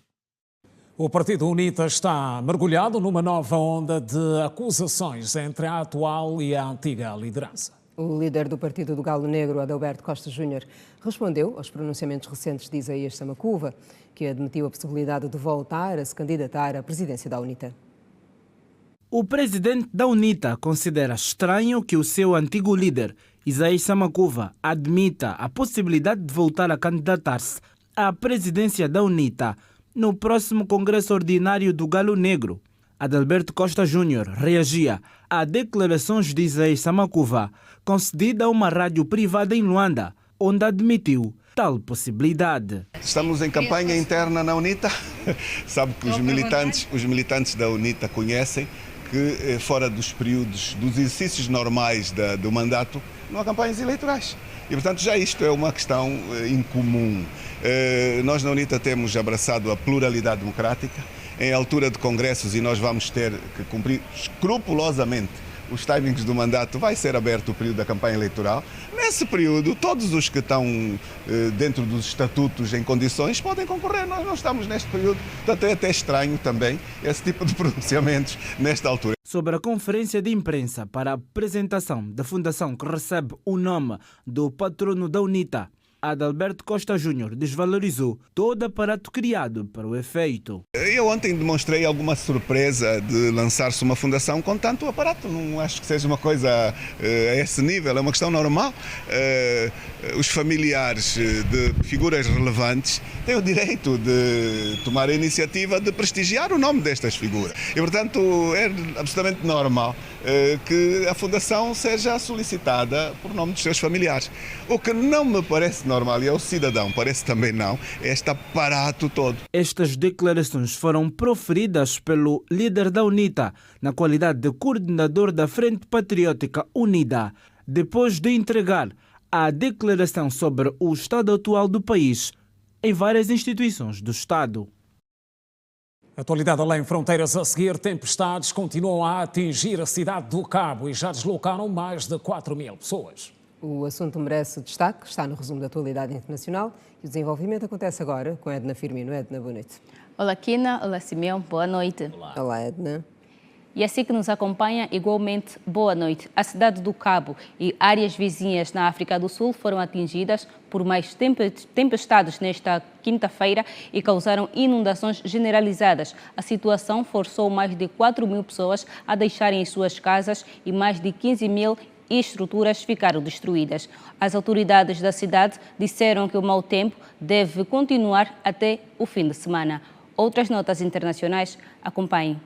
O Partido UNITA está mergulhado numa nova onda de acusações entre a atual e a antiga liderança. O líder do Partido do Galo Negro, Adalberto Costa Júnior, respondeu aos pronunciamentos recentes de Isaías Samacuva, que admitiu a possibilidade de voltar a se candidatar à presidência da UNITA. O presidente da UNITA considera estranho que o seu antigo líder, Isaías Samacuva, admita a possibilidade de voltar a candidatar-se à presidência da UNITA no próximo Congresso Ordinário do Galo Negro. Adalberto Costa Júnior reagia a declarações de Isaías Samacuva, concedida a uma rádio privada em Luanda, onde admitiu tal possibilidade. Estamos em campanha interna na UNITA. Sabe que os militantes da UNITA conhecem que fora dos períodos, dos exercícios normais do mandato, não há campanhas eleitorais. E, portanto, já isto é uma questão incomum. Nós na UNITA temos abraçado a pluralidade democrática. Em altura de congressos, e nós vamos ter que cumprir escrupulosamente os timings do mandato, vai ser aberto o período da campanha eleitoral. Nesse período, todos os que estão dentro dos estatutos em condições podem concorrer. Nós não estamos neste período, portanto é até estranho também esse tipo de pronunciamentos nesta altura. Sobre a conferência de imprensa para a apresentação da fundação que recebe o nome do patrono da UNITA, Adalberto Costa Júnior desvalorizou todo o aparato criado para o efeito. Eu ontem demonstrei alguma surpresa de lançar-se uma fundação com tanto aparato. Não acho que seja uma coisa a esse nível, é uma questão normal. Os familiares de figuras relevantes têm o direito de tomar a iniciativa de prestigiar o nome destas figuras. E, portanto, é absolutamente normal que a fundação seja solicitada por nome dos seus familiares. O que não me parece normal, e ao cidadão parece também não, é este aparato todo. Estas declarações foram proferidas pelo líder da UNITA, na qualidade de coordenador da Frente Patriótica Unida, depois de entregar a declaração sobre o estado atual do país em várias instituições do Estado. Atualidade além fronteiras a seguir, tempestades continuam a atingir a cidade do Cabo e já deslocaram mais de 4.000 pessoas. O assunto merece destaque, está no resumo da atualidade internacional e o desenvolvimento acontece agora com Edna Firmino. Edna, boa noite. Olá, Kina. Olá, Simeão. Boa noite. Olá, Edna. E assim que nos acompanha, igualmente, boa noite. A cidade do Cabo e áreas vizinhas na África do Sul foram atingidas por mais tempestades nesta quinta-feira e causaram inundações generalizadas. A situação forçou mais de 4.000 pessoas a deixarem as suas casas e mais de 15.000 estruturas ficaram destruídas. As autoridades da cidade disseram que o mau tempo deve continuar até o fim de semana. Outras notas internacionais, acompanhem.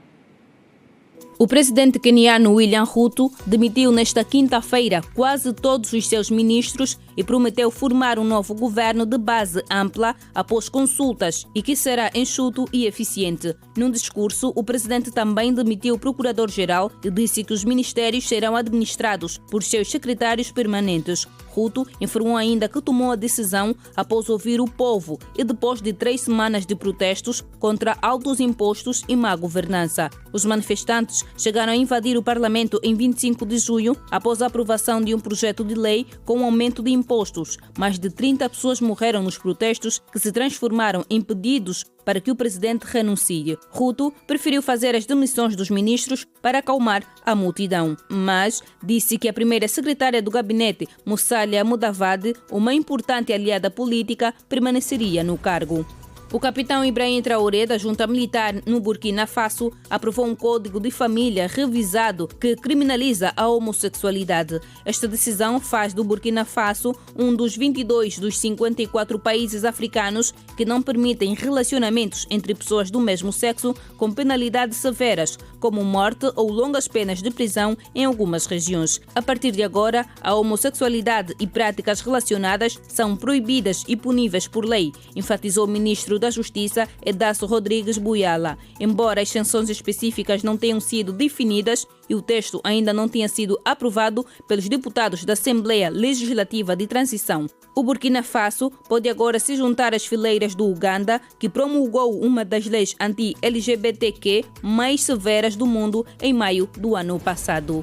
O presidente queniano William Ruto demitiu nesta quinta-feira quase todos os seus ministros e prometeu formar um novo governo de base ampla após consultas e que será enxuto e eficiente. Num discurso, o presidente também demitiu o procurador-geral e disse que os ministérios serão administrados por seus secretários permanentes. Ruto informou ainda que tomou a decisão após ouvir o povo e depois de 3 semanas de protestos contra altos impostos e má governança. Os manifestantes chegaram a invadir o parlamento em 25 de junho após a aprovação de um projeto de lei com um aumento de impostos. Mais de 30 pessoas morreram nos protestos que se transformaram em pedidos para que o presidente renuncie. Ruto preferiu fazer as demissões dos ministros para acalmar a multidão, mas disse que a primeira secretária do gabinete, Musalia Mudavadi, uma importante aliada política, permaneceria no cargo. O capitão Ibrahim Traoré, da junta militar no Burkina Faso, aprovou um código de família revisado que criminaliza a homossexualidade. Esta decisão faz do Burkina Faso um dos 22 dos 54 países africanos que não permitem relacionamentos entre pessoas do mesmo sexo com penalidades severas, como morte ou longas penas de prisão em algumas regiões. A partir de agora, a homossexualidade e práticas relacionadas são proibidas e puníveis por lei, enfatizou o ministro da Justiça, Edasso Rodrigues Buyala. Embora as sanções específicas não tenham sido definidas e o texto ainda não tenha sido aprovado pelos deputados da Assembleia Legislativa de Transição, o Burkina Faso pode agora se juntar às fileiras do Uganda, que promulgou uma das leis anti-LGBTQ mais severas do mundo em maio do ano passado.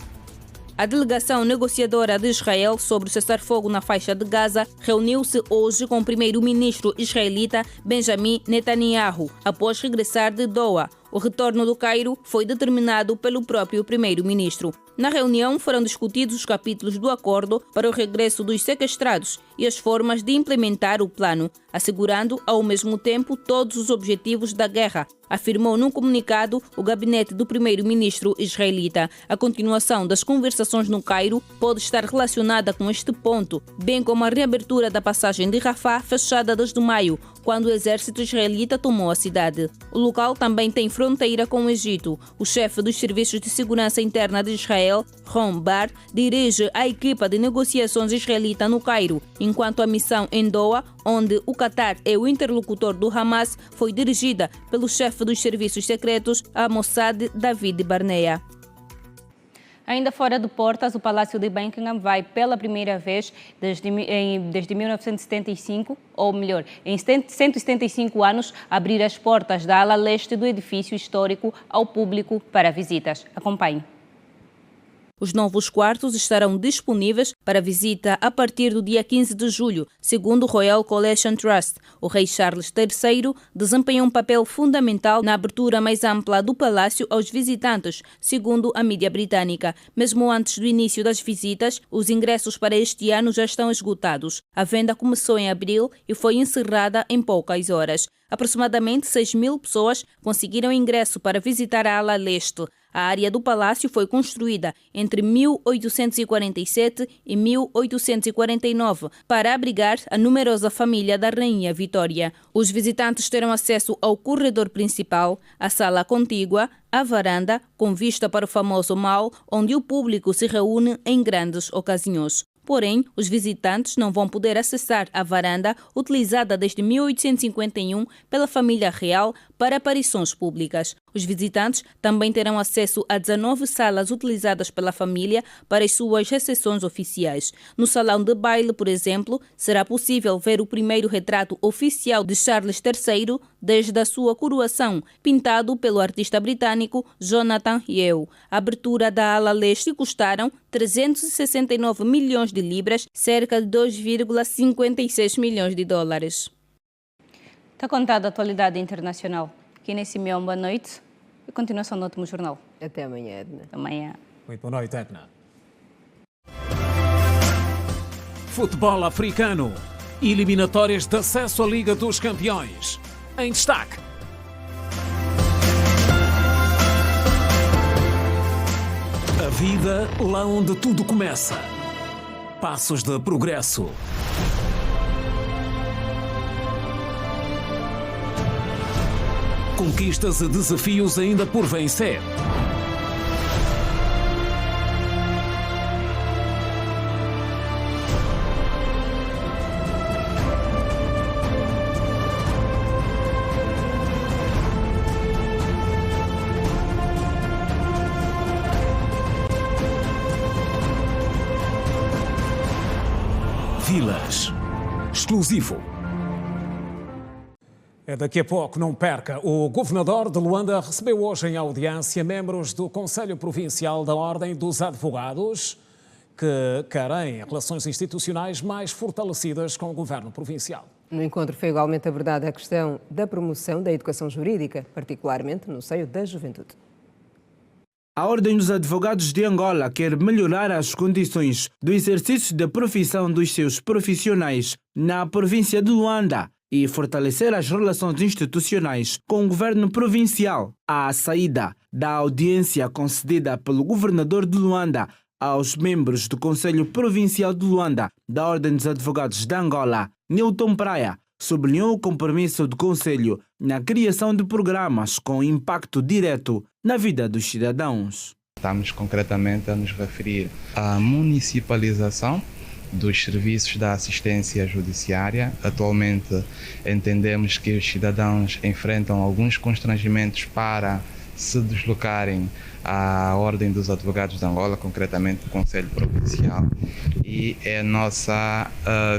A delegação negociadora de Israel sobre o cessar-fogo na faixa de Gaza reuniu-se hoje com o primeiro-ministro israelita Benjamin Netanyahu, após regressar de Doha. O retorno do Cairo foi determinado pelo próprio primeiro-ministro. Na reunião foram discutidos os capítulos do acordo para o regresso dos sequestrados e as formas de implementar o plano, assegurando ao mesmo tempo todos os objetivos da guerra, afirmou num comunicado o gabinete do primeiro-ministro israelita. A continuação das conversações no Cairo pode estar relacionada com este ponto, bem como a reabertura da passagem de Rafah, fechada desde maio, quando o exército israelita tomou a cidade. O local também tem fronteira com o Egito. O chefe dos serviços de segurança interna de Israel, Ron Bar, dirige a equipa de negociações israelita no Cairo, enquanto a missão em Doha, onde o Qatar é o interlocutor do Hamas, foi dirigida pelo chefe dos serviços secretos, a Mossad, David Barnea. Ainda fora de portas, o Palácio de Buckingham vai pela primeira vez desde 1975, ou melhor, em 175 anos, abrir as portas da ala leste do edifício histórico ao público para visitas. Acompanhe. Os novos quartos estarão disponíveis para visita a partir do dia 15 de julho, segundo o Royal Collection Trust. O rei Charles III desempenhou um papel fundamental na abertura mais ampla do palácio aos visitantes, segundo a mídia britânica. Mesmo antes do início das visitas, os ingressos para este ano já estão esgotados. A venda começou em abril e foi encerrada em poucas horas. Aproximadamente 6.000 pessoas conseguiram ingresso para visitar a ala leste. A área do palácio foi construída entre 1847 e 1849 para abrigar a numerosa família da Rainha Vitória. Os visitantes terão acesso ao corredor principal, à sala contígua, à varanda, com vista para o famoso Mall, onde o público se reúne em grandes ocasiões. Porém, os visitantes não vão poder acessar a varanda utilizada desde 1851 pela família real para aparições públicas. Os visitantes também terão acesso a 19 salas utilizadas pela família para as suas recepções oficiais. No salão de baile, por exemplo, será possível ver o primeiro retrato oficial de Charles III desde a sua coroação, pintado pelo artista britânico Jonathan Yeo. A abertura da ala leste custaram 369 milhões de libras, cerca de 2,56 milhões de dólares. Está contada a atualidade internacional. Aqui nesse Simeão, boa noite. E continuação do último jornal. Até amanhã, Edna. Até amanhã. Muito boa noite, Edna. Futebol africano. Eliminatórias de acesso à Liga dos Campeões. Em destaque. A vida lá onde tudo começa. Passos de progresso. Conquistas e desafios ainda por vencer. Vilas. Exclusivo. Daqui a pouco, não perca. O governador de Luanda recebeu hoje em audiência membros do Conselho Provincial da Ordem dos Advogados que querem relações institucionais mais fortalecidas com o governo provincial. No encontro foi igualmente abordada a questão da promoção da educação jurídica, particularmente no seio da juventude. A Ordem dos Advogados de Angola quer melhorar as condições do exercício da profissão dos seus profissionais na província de Luanda e fortalecer as relações institucionais com o governo provincial. À saída da audiência concedida pelo governador de Luanda aos membros do Conselho Provincial de Luanda da Ordem dos Advogados de Angola, Newton Praia sublinhou o compromisso do Conselho na criação de programas com impacto direto na vida dos cidadãos. Estamos concretamente a nos referir à municipalização dos serviços da assistência judiciária. Atualmente entendemos que os cidadãos enfrentam alguns constrangimentos para se deslocarem à Ordem dos Advogados de Angola, concretamente o Conselho Provincial, e é nossa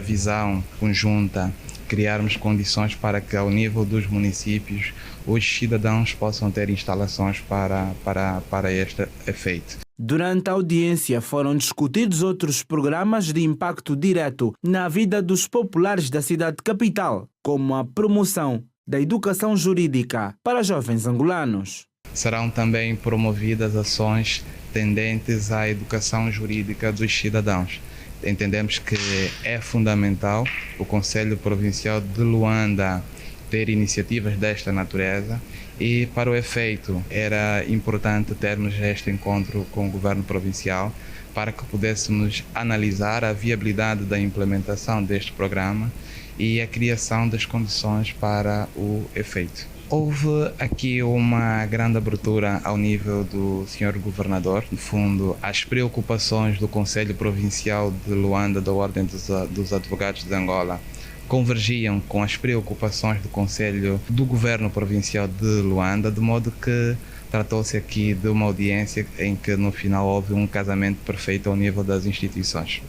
visão conjunta criarmos condições para que, ao nível dos municípios, os cidadãos possam ter instalações para este efeito. Durante a audiência foram discutidos outros programas de impacto direto na vida dos populares da cidade capital, como a promoção da educação jurídica para jovens angolanos. Serão também promovidas ações tendentes à educação jurídica dos cidadãos. Entendemos que é fundamental o Conselho Provincial de Luanda ter iniciativas desta natureza e, para o efeito, era importante termos este encontro com o Governo Provincial para que pudéssemos analisar a viabilidade da implementação deste programa e a criação das condições para o efeito. Houve aqui uma grande abertura ao nível do Sr. Governador. No fundo, as preocupações do Conselho Provincial de Luanda da Ordem dos Advogados de Angola convergiam com as preocupações do Conselho do Governo Provincial de Luanda, de modo que tratou-se aqui de uma audiência em que no final houve um casamento perfeito ao nível das instituições.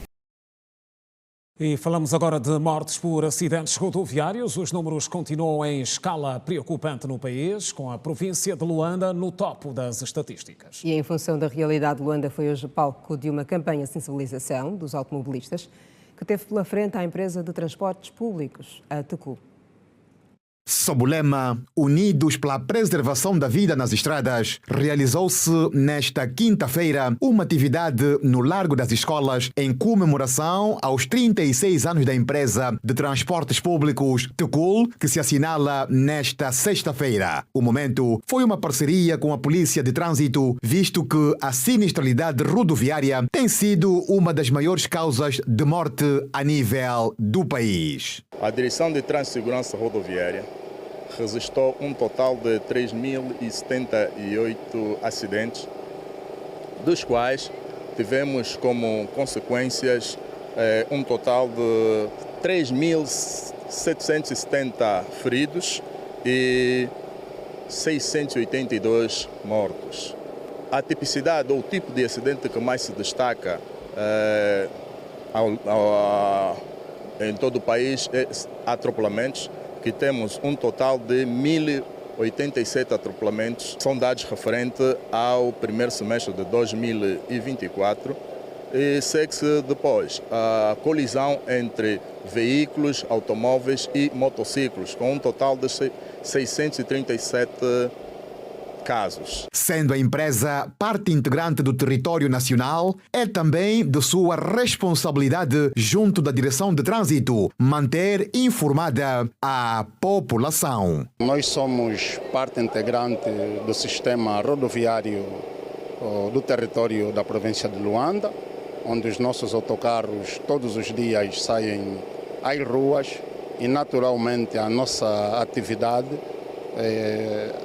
E falamos agora de mortes por acidentes rodoviários. Os números continuam em escala preocupante no país, com a província de Luanda no topo das estatísticas. E em função da realidade, Luanda foi hoje palco de uma campanha de sensibilização dos automobilistas que teve pela frente a empresa de transportes públicos, a TECU. Sob o lema Unidos pela Preservação da Vida nas Estradas, realizou-se nesta quinta-feira uma atividade no Largo das Escolas em comemoração aos 36 anos da empresa de transportes públicos TECUL, que se assinala nesta sexta-feira. O momento foi uma parceria com a Polícia de Trânsito, visto que a sinistralidade rodoviária tem sido uma das maiores causas de morte a nível do país. A Direção de Trânsito e Segurança Rodoviária registrou um total de 3.078 acidentes, dos quais tivemos como consequências um total de 3.770 feridos e 682 mortos. A tipicidade ou o tipo de acidente que mais se destaca em todo o país é atropelamentos, que temos um total de 1.087 atropelamentos. São dados referentes ao primeiro semestre de 2024. E segue-se depois a colisão entre veículos, automóveis e motociclos, com um total de 637 casos. Sendo a empresa parte integrante do território nacional, é também de sua responsabilidade, junto da Direção de Trânsito, manter informada a população. Nós somos parte integrante do sistema rodoviário do território da província de Luanda, onde os nossos autocarros todos os dias saem às ruas e naturalmente a nossa atividade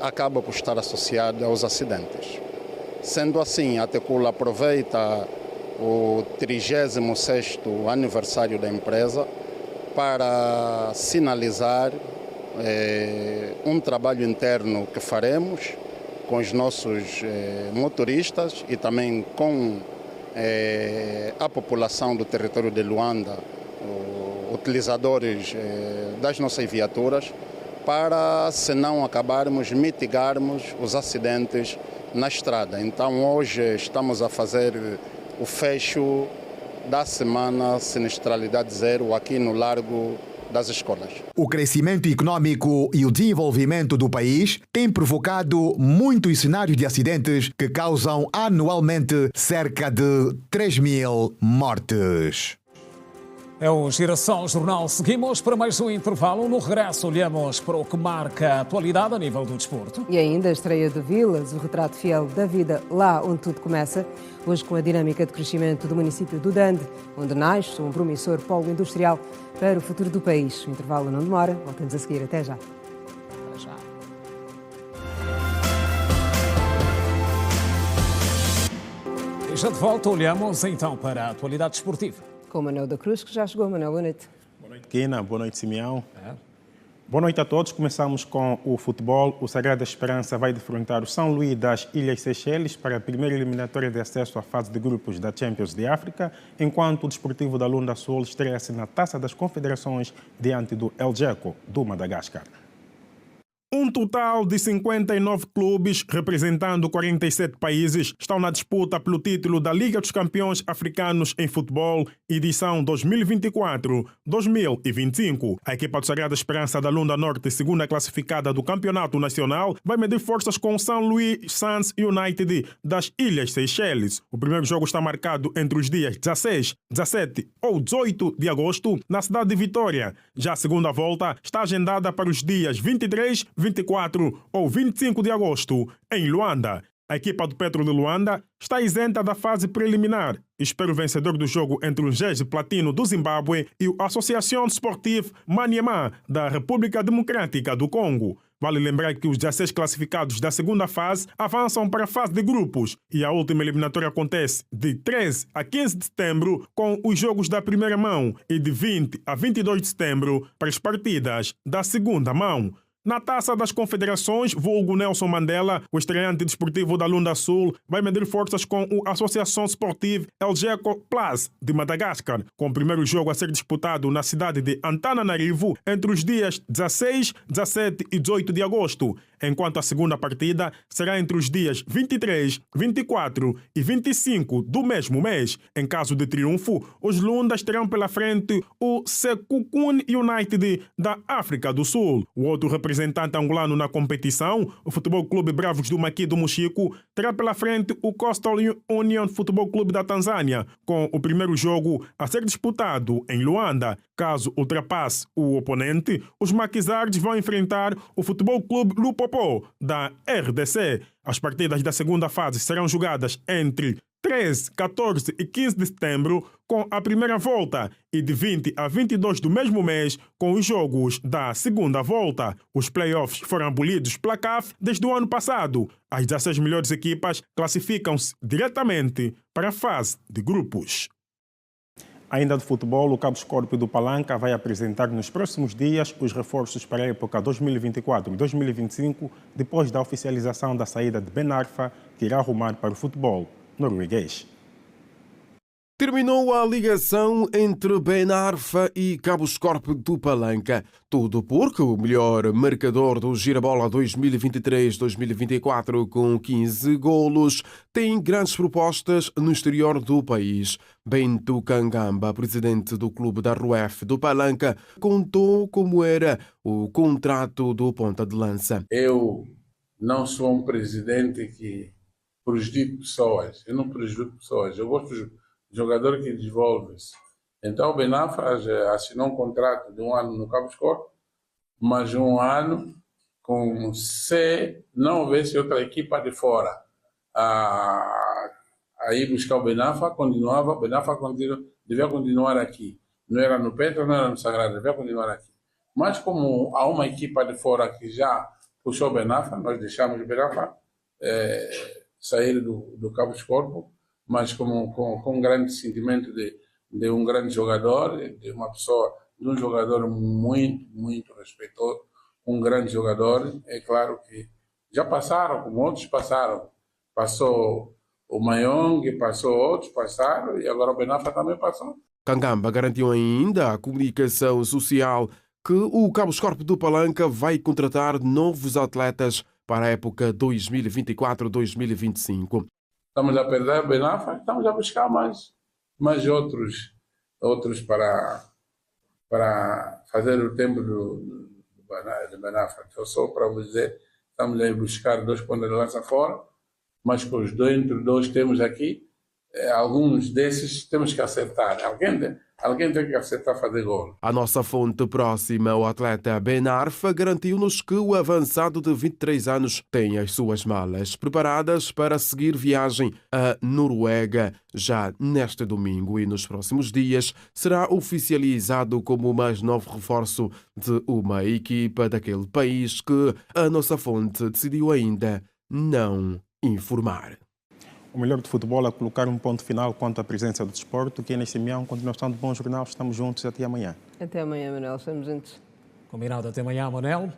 acaba por estar associada aos acidentes. Sendo assim, a Tecula aproveita o 36º aniversário da empresa para sinalizar um trabalho interno que faremos com os nossos motoristas e também com a população do território de Luanda, utilizadores das nossas viaturas, para, se não acabarmos, mitigarmos os acidentes na estrada. Então, hoje estamos a fazer o fecho da semana Sinistralidade Zero aqui no Largo das Escolas. O crescimento econômico e o desenvolvimento do país têm provocado muitos cenários de acidentes que causam anualmente cerca de 3.000 mortes. É o Giração Jornal. Seguimos para mais um intervalo. No regresso, olhamos para o que marca a atualidade a nível do desporto. E ainda a estreia de Vilas, o retrato fiel da vida lá onde tudo começa. Hoje com a dinâmica de crescimento do município do Dande, onde nasce um promissor polo industrial para o futuro do país. O intervalo não demora. Voltamos a seguir. Até já. Até já. E já de volta, olhamos então para a atualidade esportiva. Com o Manuel da Cruz, que já chegou. Manuel, boa noite. Boa noite, Kina. Boa noite, Simeão. Boa noite a todos. Começamos com o futebol. O Sagrada Esperança vai defrontar o São Luís das Ilhas Seychelles para a primeira eliminatória de acesso à fase de grupos da Champions de África, enquanto o Desportivo da Lunda Sul estreia-se na Taça das Confederações diante do El Jeco, do Madagascar. Um total de 59 clubes, representando 47 países, estão na disputa pelo título da Liga dos Campeões Africanos em Futebol, edição 2024-2025. A equipa do Sagrada Esperança da Lunda Norte, segunda classificada do Campeonato Nacional, vai medir forças com o São Luís Suns United das Ilhas Seychelles. O primeiro jogo está marcado entre os dias 16, 17 ou 18 de agosto, na cidade de Vitória. Já a segunda volta está agendada para os dias 23, 24 ou 25 de agosto, em Luanda. A equipa do Petro de Luanda está isenta da fase preliminar. Espera o vencedor do jogo entre o Gege Platino do Zimbábue e o Associação Sportive Maniema da República Democrática do Congo. Vale lembrar que os 16 classificados da segunda fase avançam para a fase de grupos e a última eliminatória acontece de 13 a 15 de setembro com os jogos da primeira mão e de 20 a 22 de setembro para as partidas da segunda mão. Na Taça das Confederações, vulgo Nelson Mandela, o estreante desportivo da Lunda Sul vai medir forças com o Associação Sportive El Jeco Plus de Madagascar, com o primeiro jogo a ser disputado na cidade de Antananarivo entre os dias 16, 17 e 18 de agosto, enquanto a segunda partida será entre os dias 23, 24 e 25 do mesmo mês. Em caso de triunfo, os Lundas terão pela frente o Sekukun United da África do Sul. O outro representante angolano na competição, o Futebol Clube Bravos do Maqui do Mochico, terá pela frente o Coastal Union Futebol Clube da Tanzânia, com o primeiro jogo a ser disputado em Luanda. Caso ultrapasse o oponente, os maquisardes vão enfrentar o Futebol Clube Lupopo da RDC. As partidas da segunda fase serão jogadas entre 13, 14 e 15 de setembro, com a primeira volta, e de 20 a 22 do mesmo mês, com os jogos da segunda volta. Os playoffs foram abolidos pela CAF desde o ano passado. As 16 melhores equipas classificam-se diretamente para a fase de grupos. Ainda de futebol, o Cabo Escórpio do Palanca vai apresentar nos próximos dias os reforços para a época 2024-2025, depois da oficialização da saída de Ben Arfa, que irá rumar para o futebol norueguês. Terminou a ligação entre Benarfa e Caboscorp do Palanca. Tudo porque o melhor marcador do Girabola 2023-2024, com 15 golos, tem grandes propostas no exterior do país. Bento Cangamba, presidente do clube da RUEF do Palanca, contou como era o contrato do ponta de lança. Eu não sou um presidente que prejudica pessoas. Eu não prejudico pessoas. Eu gosto de jogador que desenvolve-se. Então o Benafra assinou um contrato de 1 ano no Caboscorp, mas 1 ano com se não houvesse outra equipa de fora aí buscar o Benafra, o Benafra devia continuar aqui. Não era no Petro, não era no Sagrado, devia continuar aqui. Mas como há uma equipa de fora que já puxou o Benafra, nós deixamos o Benafra sair do Caboscorp, mas com um grande sentimento de um grande jogador, de uma pessoa, de um jogador muito, muito respeitoso, um grande jogador. É claro que já passaram, como outros passaram. Passou o Mayong, passou outros, passaram, e agora o Benafra também passou. Cangamba garantiu ainda à comunicação social que o Caboscorp do Palanca vai contratar novos atletas para a época 2024-2025. Estamos a perder o Benafra, estamos a buscar mais outros para fazer o tempo do Benafra. Então, só para vos dizer, estamos a buscar 2 pontas de lança fora, mas com os dois temos aqui, alguns desses temos que acertar. Alguém tem que acertar fazer gol. A nossa fonte próxima, o atleta Benarfa, garantiu-nos que o avançado de 23 anos tem as suas malas preparadas para seguir viagem à Noruega já neste domingo, e nos próximos dias será oficializado como o mais novo reforço de uma equipa daquele país que a nossa fonte decidiu ainda não informar. O melhor de futebol é colocar um ponto final quanto à presença do desporto. Que é nesse Simeão, continuação de bom jornal. Estamos juntos até amanhã. Até amanhã, Manuel. Estamos juntos. Combinado, até amanhã, Manuel.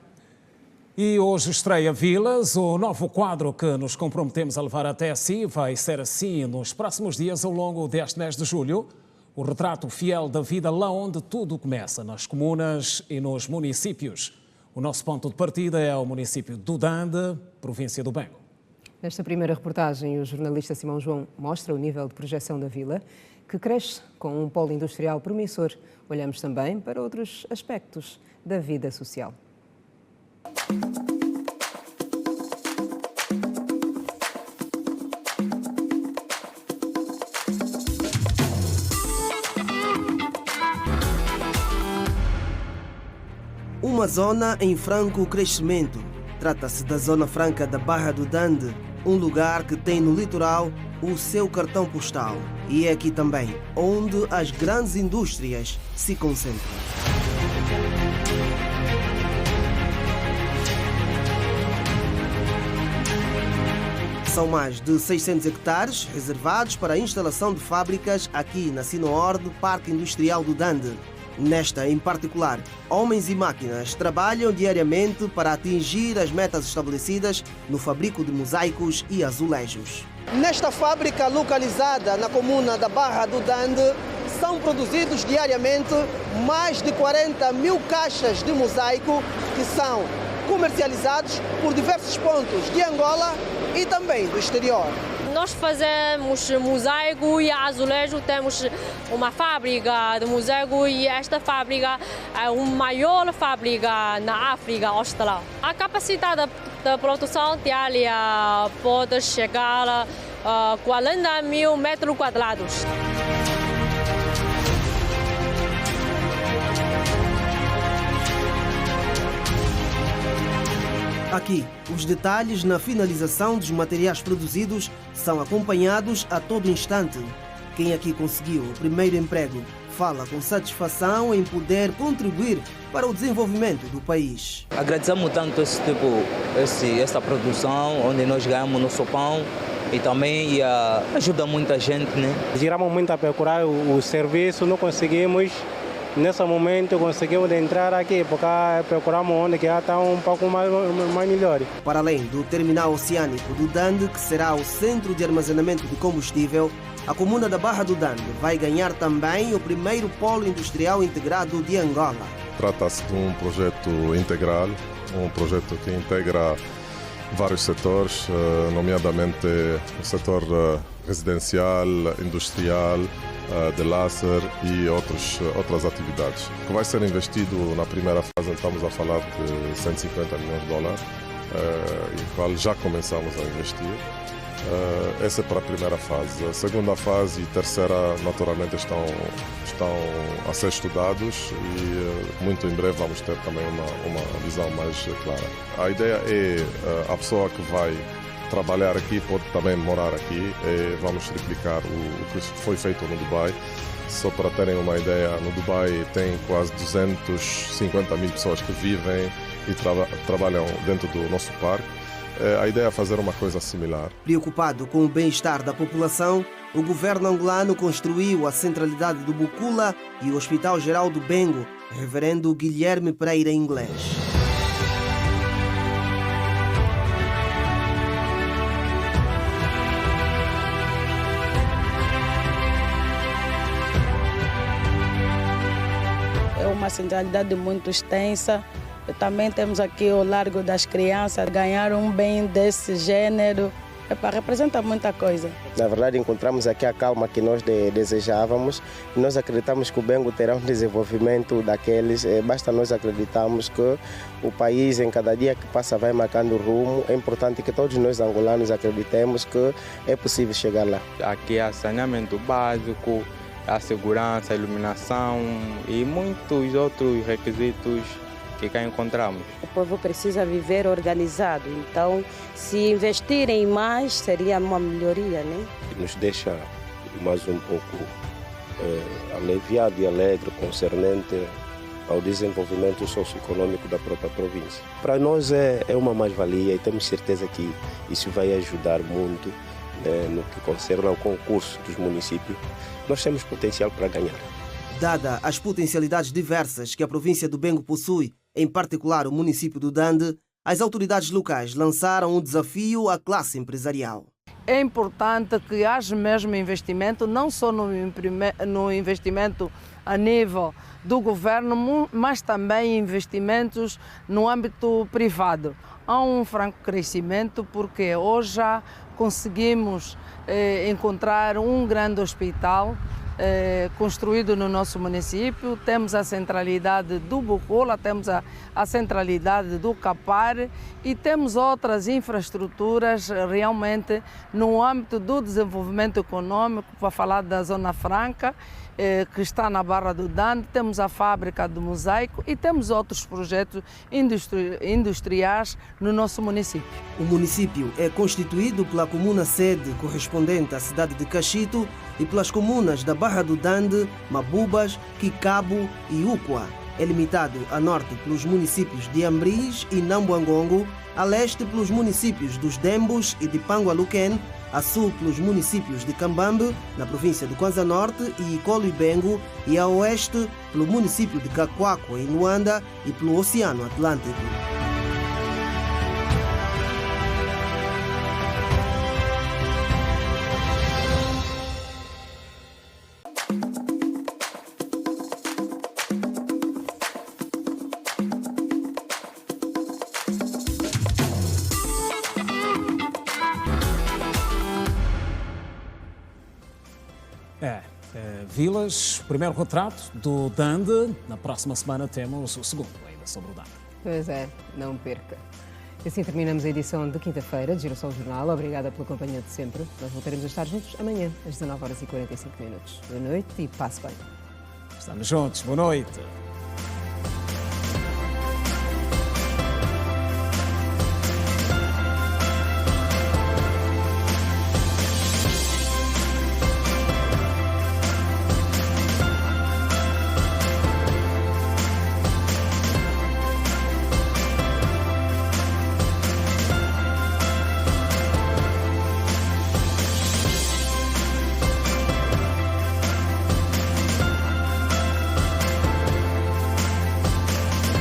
E hoje estreia Vilas, o novo quadro que nos comprometemos a levar até si. Vai ser assim nos próximos dias, ao longo deste mês de julho. O retrato fiel da vida lá onde tudo começa, nas comunas e nos municípios. O nosso ponto de partida é o município do Dande, província do Bengo. Nesta primeira reportagem, o jornalista Simão João mostra o nível de projeção da vila, que cresce com um polo industrial promissor. Olhamos também para outros aspectos da vida social. Uma zona em franco crescimento. Trata-se da Zona Franca da Barra do Dande, um lugar que tem no litoral o seu cartão postal. E é aqui também onde as grandes indústrias se concentram. São mais de 600 hectares reservados para a instalação de fábricas aqui na Sinoorde, Parque Industrial do Dande. Nesta, em particular, homens e máquinas trabalham diariamente para atingir as metas estabelecidas no fabrico de mosaicos e azulejos. Nesta fábrica localizada na comuna da Barra do Dande, são produzidos diariamente mais de 40 mil caixas de mosaico que são comercializados por diversos pontos de Angola e também do exterior. Nós fazemos mosaico e azulejo, temos uma fábrica de mosaico e esta fábrica é a maior fábrica na África Austral. A capacidade da produção diária pode chegar a 40 mil metros quadrados. Aqui, os detalhes na finalização dos materiais produzidos são acompanhados a todo instante. Quem aqui conseguiu o primeiro emprego fala com satisfação em poder contribuir para o desenvolvimento do país. Agradecemos tanto essa produção, onde nós ganhamos nosso pão e também ajuda muita gente, né? Giramos muito a procurar o serviço, não conseguimos. Nesse momento conseguimos entrar aqui, porque procuramos onde que já está um pouco mais melhor. Para além do terminal oceânico do Dande, que será o centro de armazenamento de combustível, a comuna da Barra do Dande vai ganhar também o primeiro polo industrial integrado de Angola. Trata-se de um projeto integral, um projeto que integra vários setores, nomeadamente o setor residencial, industrial, de lazer e outras atividades. O que vai ser investido na primeira fase, estamos a falar de 150 milhões de dólares, em qual já começamos a investir. Essa é para a primeira fase. A segunda fase e terceira, naturalmente, estão a ser estudados e muito em breve vamos ter também uma visão mais clara. A ideia é a pessoa que vai trabalhar aqui pode também morar aqui. Vamos replicar o que foi feito no Dubai. Só para terem uma ideia, no Dubai tem quase 250 mil pessoas que vivem e trabalham dentro do nosso parque. A ideia é fazer uma coisa similar. Preocupado com o bem-estar da população, o governo angolano construiu a centralidade do Bucula e o Hospital Geral do Bengo, Reverendo Guilherme Pereira Inglês. É uma centralidade muito extensa. Também temos aqui o Largo das Crianças. Ganhar um bem desse gênero representa muita coisa. Na verdade, encontramos aqui a calma que nós desejávamos e nós acreditamos que o Bengo terá um desenvolvimento daqueles. Basta nós acreditarmos que o país, em cada dia que passa, vai marcando rumo. É importante que todos nós angolanos acreditemos que é possível chegar lá. Aqui há saneamento básico, a segurança, a iluminação e muitos outros requisitos que cá encontramos. O povo precisa viver organizado, então se investirem mais seria uma melhoria, né? Nos deixa mais um pouco aliviado e alegre concernente ao desenvolvimento socioeconômico da própria província. Para nós é uma mais-valia e temos certeza que isso vai ajudar muito no que concerne ao concurso dos municípios. Nós temos potencial para ganhar. Dada as potencialidades diversas que a província do Bengo possui, em particular o município do Dande, as autoridades locais lançaram um desafio à classe empresarial. É importante que haja mesmo investimento, não só no investimento a nível do governo, mas também investimentos no âmbito privado. Há um franco crescimento porque hoje já conseguimos encontrar um grande hospital construído no nosso município. Temos a centralidade do Bucula, temos a centralidade do Capar e temos outras infraestruturas realmente no âmbito do desenvolvimento econômico, para falar da Zona Franca, que está na Barra do Dande, temos a fábrica do Mosaico e temos outros projetos industriais no nosso município. O município é constituído pela comuna sede correspondente à cidade de Cachito e pelas comunas da Barra do Dande, Mabubas, Quicabo e Uqua. É limitado a norte pelos municípios de Ambris e Nambuangongo, a leste pelos municípios dos Dembos e de Pangualuquen, a sul pelos municípios de Cambambe, na província do Kwanza Norte, e Icolo e Bengo, e a oeste pelo município de Cacoaco, em Luanda, e pelo Oceano Atlântico. Vilas, primeiro retrato do Dande. Na próxima semana temos o segundo ainda sobre o Dande. Pois é, não perca. Assim terminamos a edição de quinta-feira de Girassol Jornal. Obrigada pela companhia de sempre. Nós voltaremos a estar juntos amanhã, às 19h45. Boa noite e passe bem. Estamos juntos. Boa noite.